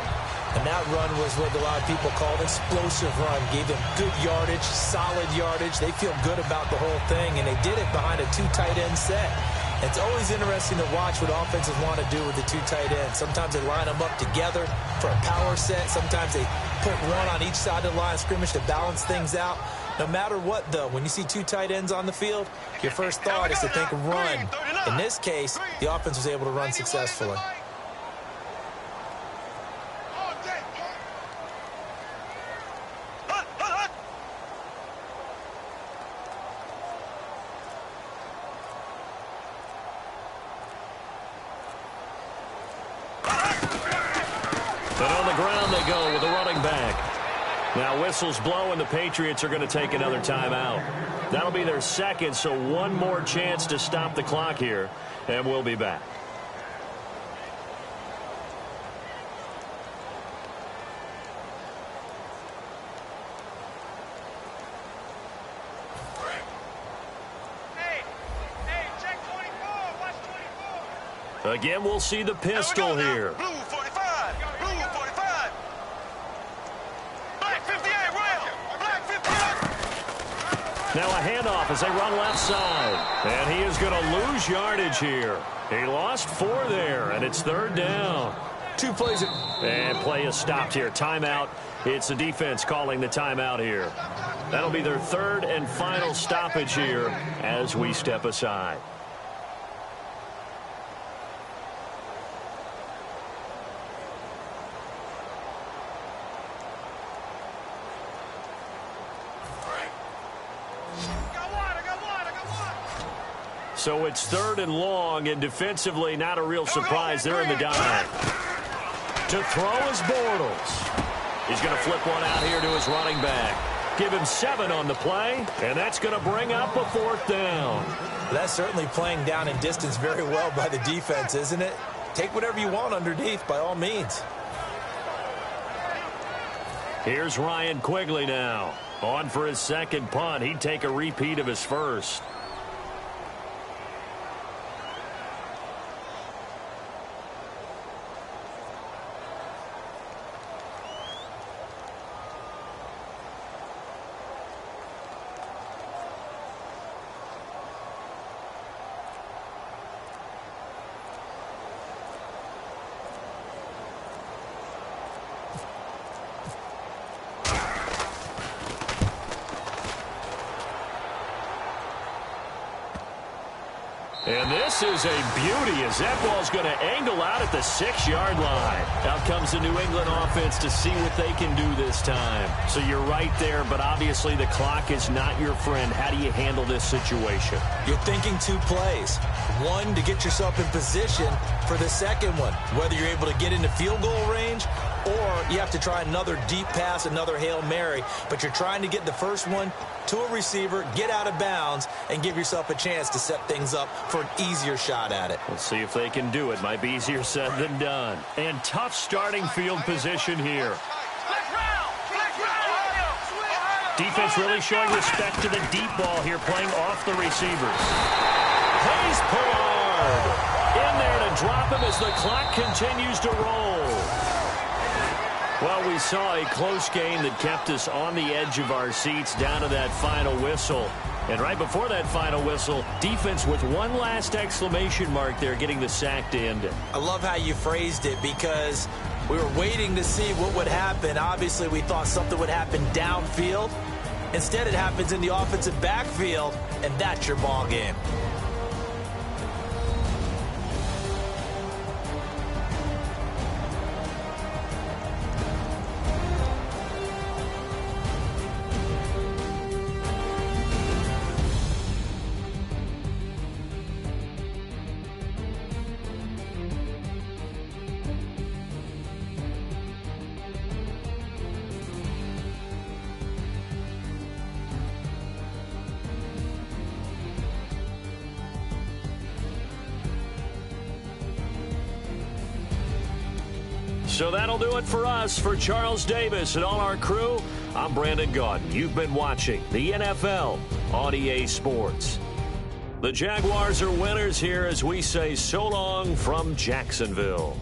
And that run was what a lot of people call an explosive run. Gave them good yardage, solid yardage. They feel good about the whole thing, and they did it behind a 2 tight end set. It's always interesting to watch what offenses want to do with the 2 tight ends. Sometimes they line them up together for a power set. Sometimes they put one on each side of the line of scrimmage to balance things out. No matter what, though, when you see 2 tight ends on the field, your first thought is to think run. In this case, the offense was able to run successfully. And on the ground they go with the running back. Now whistles blow and the Patriots are going to take another timeout. That'll be their second, so one more chance to stop the clock here, and we'll be back. Hey, check 24. Watch 24. Again, we'll see the pistol here. Blue 45. Blue 45. Black 58. Royal. Black 58. Now a handoff as they run left side. And he is going to lose yardage here. He lost 4 there, and it's 3rd down. 2 plays. And play is stopped here. Timeout. It's the defense calling the timeout here. That'll be their 3rd and final stoppage here as we step aside. So it's 3rd and long, and defensively not a real surprise. They're in the dive. To throw is Bortles. He's going to flip one out here to his running back. Give him 7 on the play, and that's going to bring up a 4th down. That's certainly playing down in distance very well by the defense, isn't it? Take whatever you want underneath, by all means. Here's Ryan Quigley now. On for his 2nd punt. He'd take a repeat of his first. And this is a beauty as that ball's going to angle out at the 6-yard line. Out comes the New England offense to see what they can do this time. So you're right there, but obviously the clock is not your friend. How do you handle this situation? You're thinking 2 plays. One, to get yourself in position for the second one, whether you're able to get into field goal range or you have to try another deep pass, another Hail Mary. But you're trying to get the first one to a receiver, get out of bounds, and give yourself a chance to set things up for an easier shot at it. Let's see if they can do it. Might be easier said than done. And tough starting field position here. Defense really showing respect to the deep ball here, playing off the receivers. Plays Pollard in there to drop him as the clock continues to roll. Well, we saw a close game that kept us on the edge of our seats down to that final whistle. And right before that final whistle, defense with one last exclamation mark there, getting the sack to end it. I love how you phrased it because we were waiting to see what would happen. Obviously, we thought something would happen downfield. Instead, it happens in the offensive backfield, and that's your ball game. So that'll do it for us. For Charles Davis and all our crew, I'm Brandon Gaudin. You've been watching the NFL on EA Sports. The Jaguars are winners here as we say so long from Jacksonville.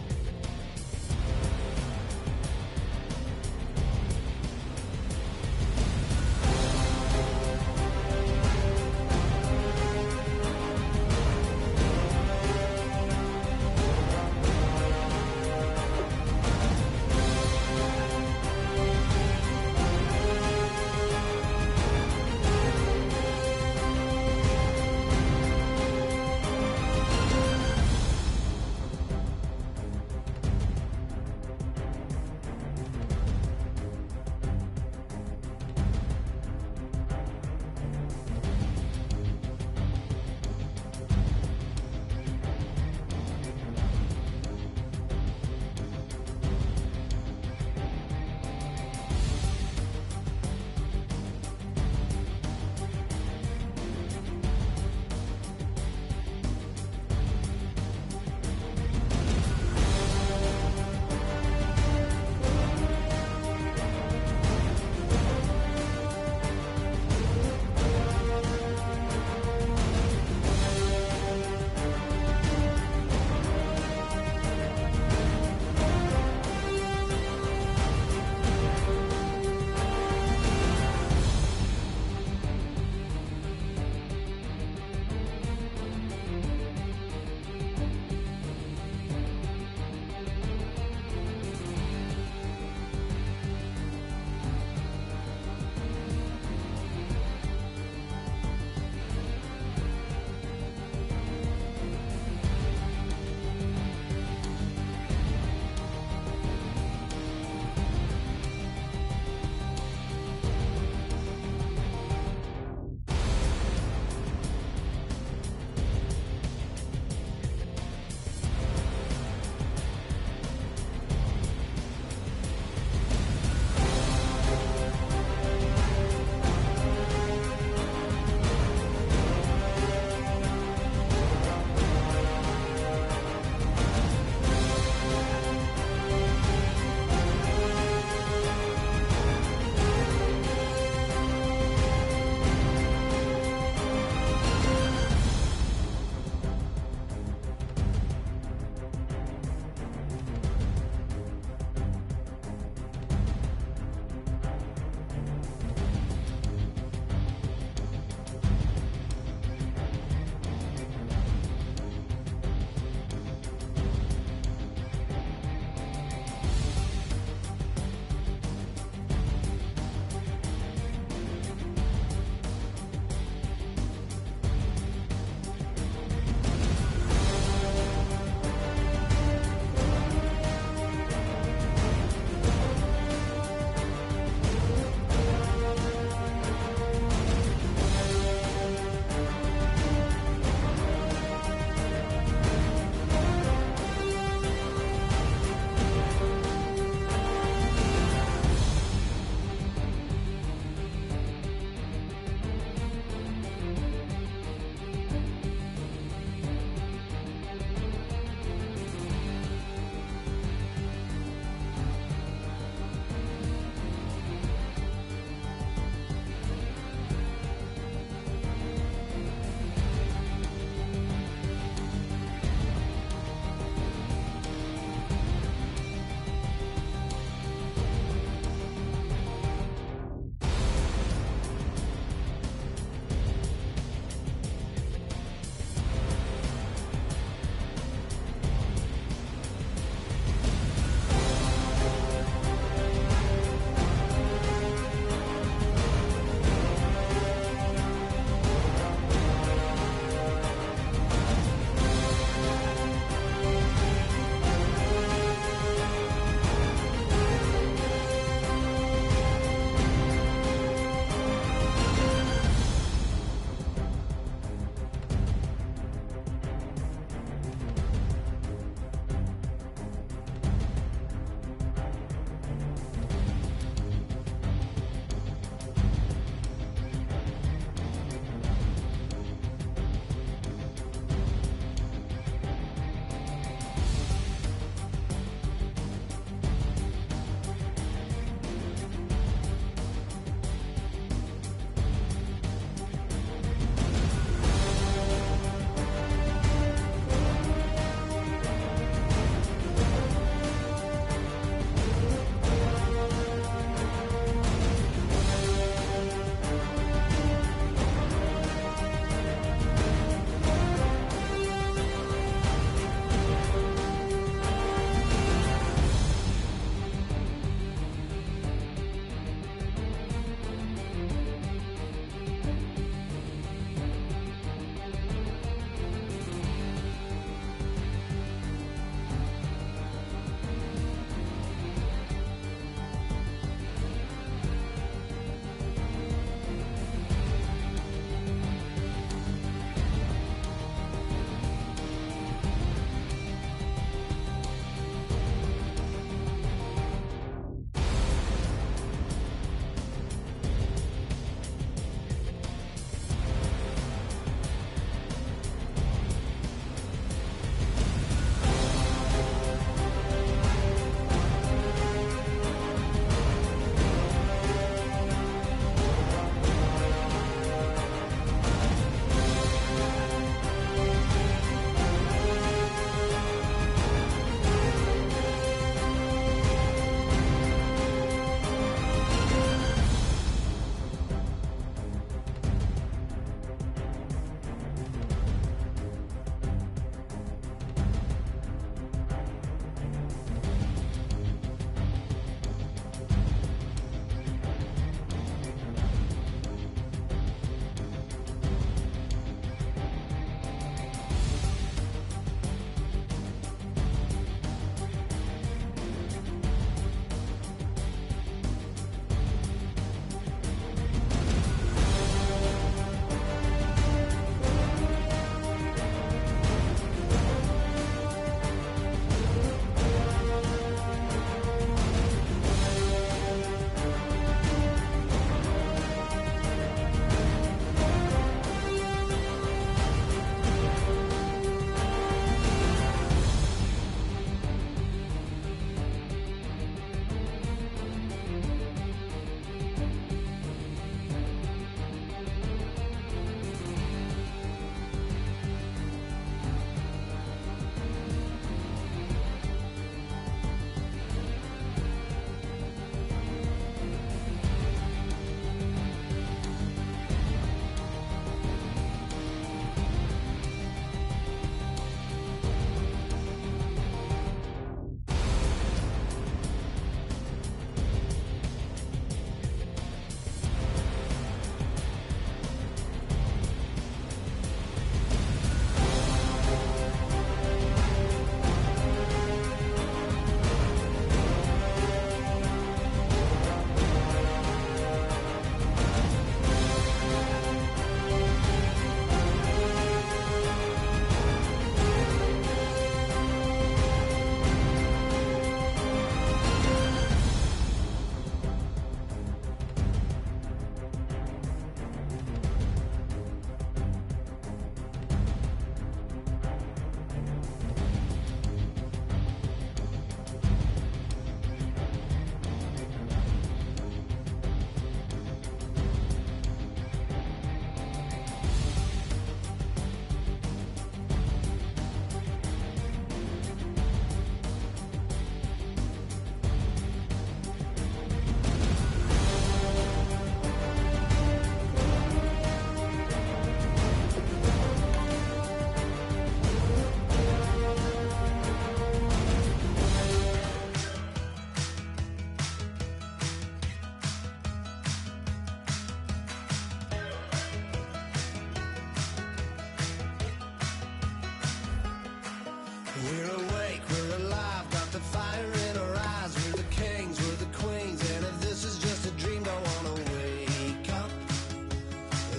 We're awake, we're alive, got the fire in our eyes. We're the kings, we're the queens, and if this is just a dream, don't wanna wake up.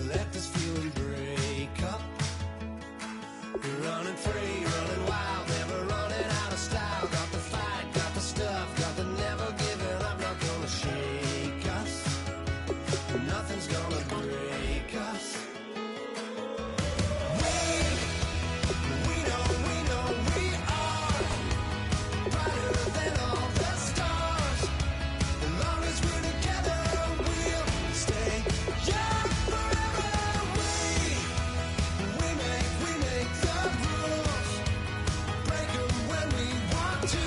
Let this feeling break up. We're running free, running wild, never running out of style. Got the fight, got the stuff, got the never giving up. Not gonna shake us, nothing's gonna break us. We know we are brighter than all the stars. As long as we're together, we'll stay young forever. We make the rules, break 'em when we want to.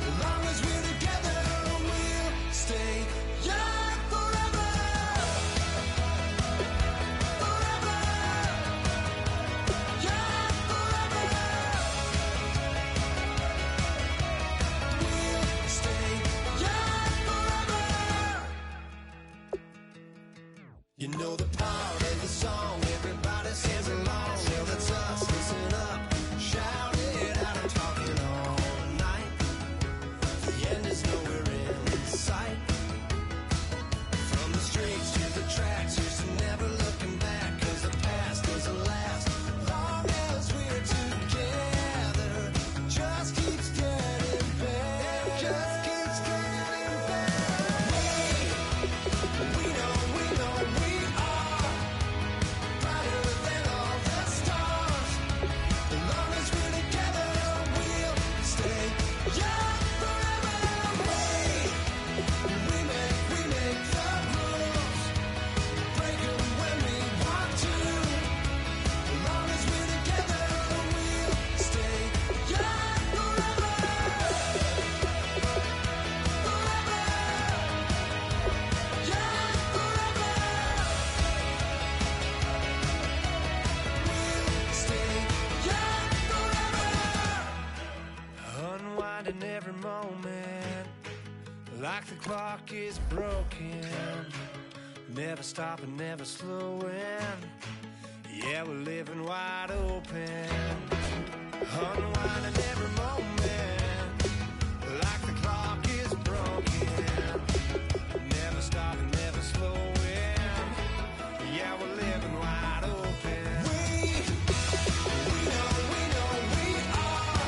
As long as we're together, we'll stay young forever. Forever. Young forever. We'll stay young forever. You know the part of the song, everybody sings along. Well, that's us, listen up, shout it out. I'm talking all night. The end is nowhere in sight. From the streets to the tracks, here's to never looking back. 'Cause the past doesn't last long as we're together. Just keeps getting better. Just keeps getting better. We know we are brighter than all the stars. As long as we're together, we'll stay young forever. We make the rules, break 'em when we want to. As long as we're together, we'll stay young forever. Forever. Young forever. We'll stay young forever. Unwinding every moment, like the clock is broken. Never stopping, never slowing. Yeah, we're living wide open. Unwinding every moment, like the clock is broken. Never stopping, never slowing. Yeah, we're living wide open. We know we are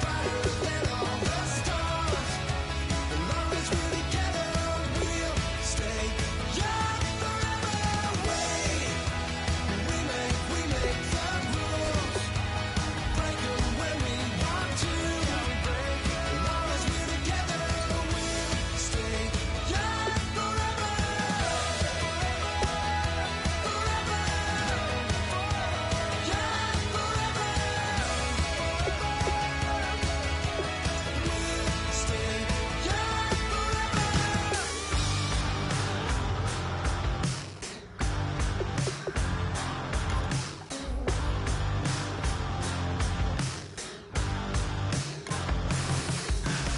brighter than all the stars. As long as we're together, we'll stay young forever. We make the rules, break 'em when we want to. As long as we're together, we'll stay young forever. Forever. Young forever. We'll stay young forever.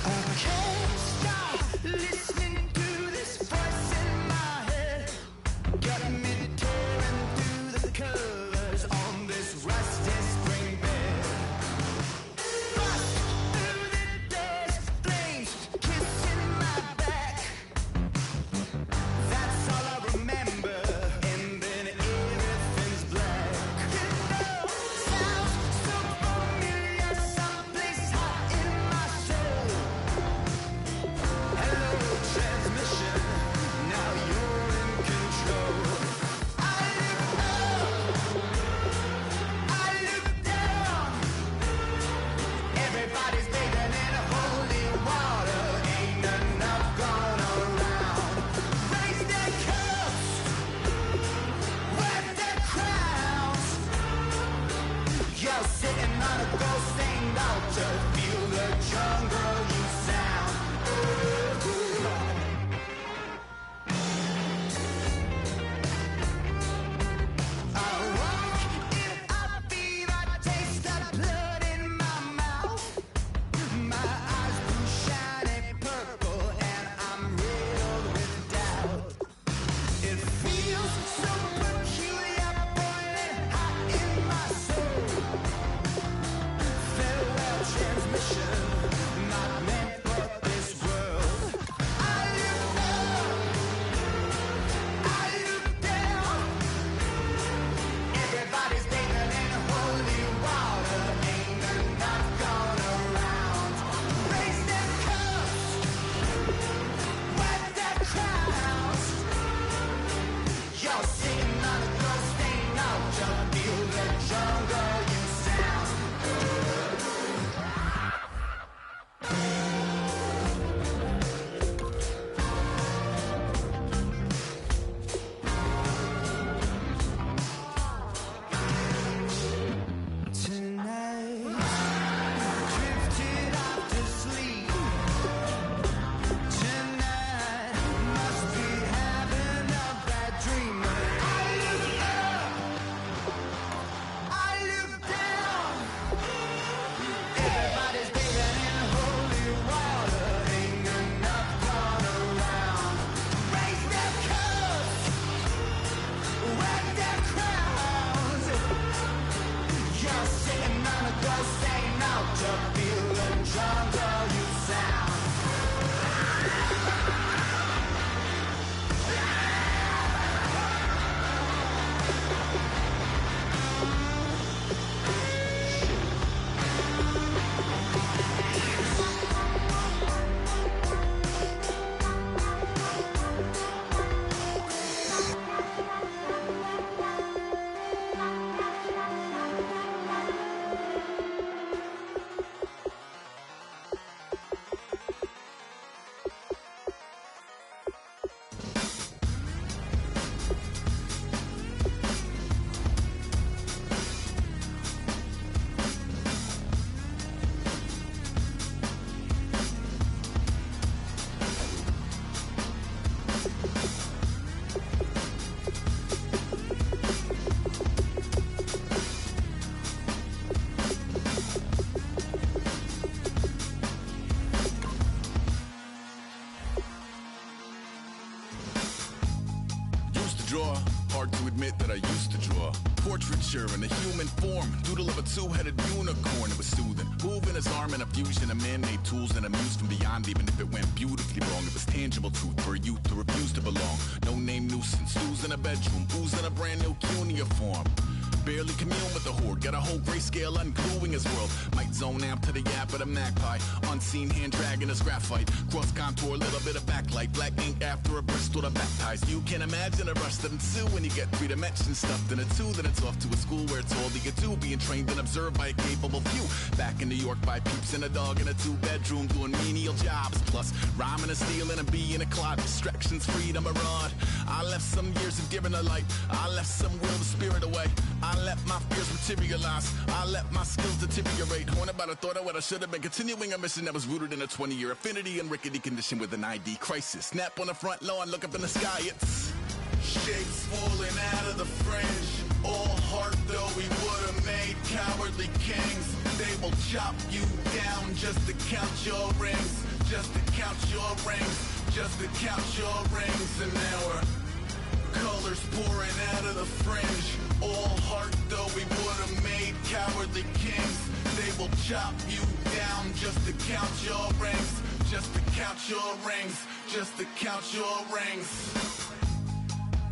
I can't stop listening to this voice in my head. Got me tearing through the covers on this rusty spring bed. Bust through the days, flames kissing my back. That's all I remember, and then everything's black. You know, sounds so familiar, someplace hot in my soul. Hello, transmission, now you're in control. I look up, I look down. Everybody's bathing in holy water, ain't enough gone around. Raise their cups, wear their crowns. You're sitting on a gold-stained altar, feel the jungle you sound. I walk in a fever, taste the blood in my mouth. My eyes blue, shiny purple, and I'm riddled with doubt. It feels so peculiar, boiling hot in my soul. just say no to feeling drunk till you sound. Draw. Hard to admit that I used to draw. Portraiture in a human form. Doodle of a two-headed unicorn. It was soothing. Moving his arm in a fusion of man-made tools and a muse from beyond. Even if it went beautifully wrong, it was tangible truth for a youth to refuse to belong. No name nuisance. Who's in a bedroom? Who's in a brand new cuneiform? Barely commune with the horde. Got a whole grayscale ungluing his world. Might zone out to the yap of the magpie. Unseen hand dragging his graphite. Cross contour, little bit of backlight. Black ink after a Bristol to baptize. You can imagine a rush that ensue when you get three dimensions stuffed in a two. Then it's off to a school where it's all you get to. Being trained and observed by a capable few. Back in New York by peeps and a dog in a two-bedroom doing menial jobs. Plus rhyming and stealing and being a clot. Distractions, freedom, a rod. I left some years of giving a light. I left some will the spirit away. I let my fears materialize. I let my skills deteriorate. Horn about a thought of what I should have been. Continuing a mission that was rooted in a 20-year affinity and rickety condition with an ID crisis. Snap on the front lawn, look up in the sky. It's shapes falling out of the fringe. All heart though we would have made cowardly kings. They will chop you down just to count your rings. Just to count your rings. Just to count your rings. And now we're colors pouring out of the fringe. All heart though we would have made cowardly kings. They will chop you down just to count your rings. Just to count your rings. Just to count your rings.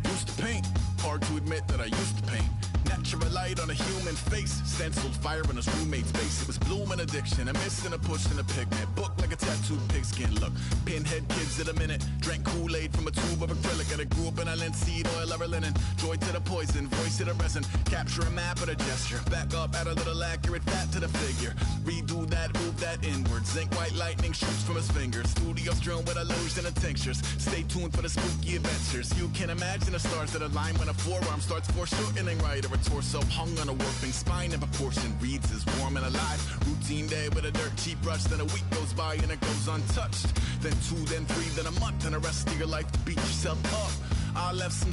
Used to paint. Hard to admit that I used to paint. Natural light on a human face. Stenciled fire in his roommate's face. It was bloom and addiction. A miss and a push and a pigment. Book like a tattooed pigskin look. Pinhead kids at a minute. Drank Kool-Aid from a tube of acrylic. And I grew up in a linseed oil or a linen. Joy to the poison. Voice to the resin. Capture a map of a gesture. Back up, add a little accurate fat to the figure. Redo that, move that inward. Zinc white lightning shoots from his fingers. Studio strewn with illusion and tinctures. Stay tuned for the spooky adventures. You can imagine the stars that align when a forearm starts foreshortening right. Or a torso hung on a warping spine in proportion. Reads as warm and alive. Routine day with a dirt cheap brush. Then a week goes by and it goes untouched. Then 2, then 3, then a month. And the rest of your life to beat yourself up. I left some